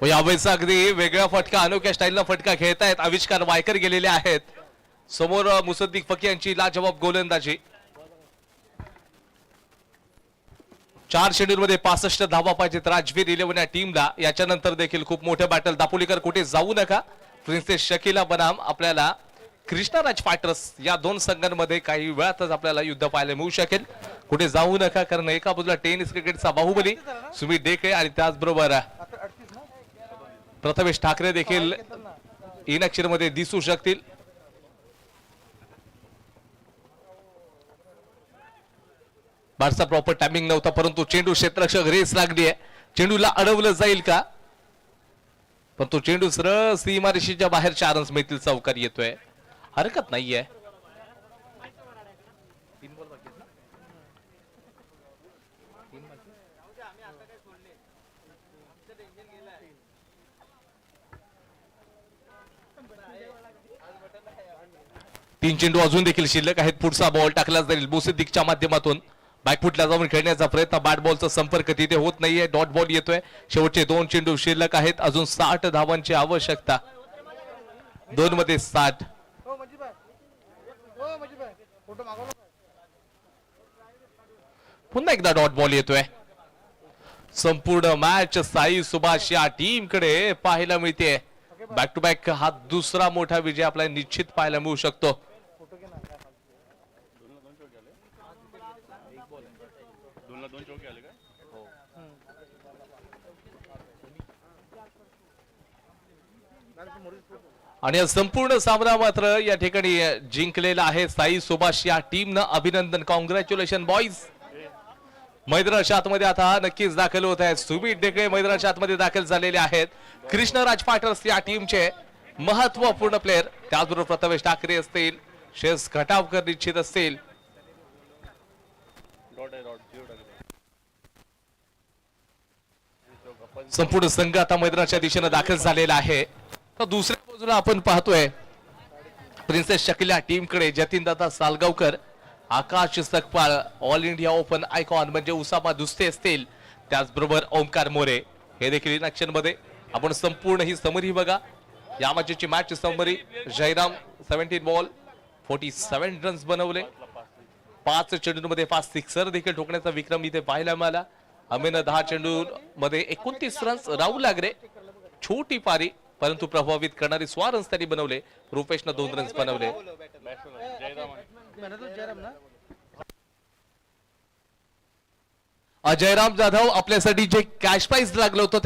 [SPEAKER 2] यावेळेस अगदी वेगळा फटका, अनोख्या स्टाईलला फटका खेळतायत आविष्कार वायकर गेलेले आहेत. समोर मुसद्दिक फकी यांची लाजवाब गोलंदाजी. 4 शेड्यूलमध्ये 65 धावा पाहिजेत राजवीर 11 या टीमला. याच्यानंतर देखील खूप मोठं बॅटल. दापोलीकर कुठे जाऊ नका. प्रिन्सेस शकीला बनाम आपल्याला कृष्णाराज फायटर्स या 2 संघांमध्ये काही वेळातच आपल्याला युद्ध पाहायला मिळू शकेल. कुठे जाऊ नका, कारण एका बाजूला टेनिस क्रिकेटचा बाहुबली सुमित डेके आणि त्याचबरोबर प्रथमेश ठाकरे देखील इनॅक्शन मध्ये दिसू शकतील. बारचा प्रॉपर टायमिंग नव्हता, परंतु चेंडू क्षेत्ररक्षक रेस लागली आहे. चेंडूला अडवलं जाईल का? पण तो चेंडू सरळ सीमारेषेच्या बाहेर 4 रन्स मिळतील चौकार येतोय. हरकत नाहीये. तीन चेंडू अजून देखील शिल्लक आहेत. पुढचा बॉल टाकला जाईल बोसिद्दीकच्या माध्यमातून. बॅकफुटला जाऊन खेळण्याचा प्रयत्न, बॅट बॉलचा संपर्क तिथे होत नाहीये. डॉट बॉल येतोय. शेवटचे 2 चेंडू शिल्लक आहेत. अजून 60 धावांची आवश्यकता. 2 मध्ये 60. पुन्हा एकदा डॉट बॉल येतोय. संपूर्ण मॅच साई सुभाष या टीम कडे पाहायला मिळते. बॅक टू बॅक हा दुसरा मोठा विजय आपल्याला निश्चित पाहायला मिळू शकतो. आणि हा संपूर्ण सामना मात्र या ठिकाणी जिंकलेला आहे साई सुभाष या टीमनं. अभिनंदन, कॉंग्रॅच्युलेशन बॉईज. मैदानाच्या आतमध्ये आता नक्कीच दाखल होत आहेत. सुमित डेकळे मैदानाच्या आतमध्ये दाखल झालेले आहेत. कृष्णराज फायटर्स या टीमचे महत्वपूर्ण प्लेयर, त्याचबरोबर प्रथमेश ठाकरे असतील, शेष घटावकर निश्चित असतील. संपूर्ण संघ आता मैदानाच्या दिशेने दाखल झालेला आहे. तर दुसऱ्या बाजूला आपण पाहतोय प्रिन्सेस शकिला टीमकडे जतीनदादा Salgaonkar, Akash Sakpal, all India open icon म्हणजे उसामा दुस्ते असतील, त्याचबरोबर ओमकार मोरे हे देखील इन ऍक्शन मध्ये. आपण संपूर्ण ही समरी बघा. या मॅचची match summary. Jayram 17 ball 47 runs बनवले. 5 चेंडूंमध्ये 5 सिक्सर देखील ठोकण्याचा विक्रम इथे पाहायला मिळाला. Amen 10 चेंडूंमध्ये 29 runs. राहुल लागरे छोटी पारी परंतु प्रभावित करणारी 16 रन्स त्यांनी बनवले. रुपेशनं 2 रन्स बनवले. जयराम जाधव आपल्यासाठी जे कॅश प्राइज लागलं होतं ते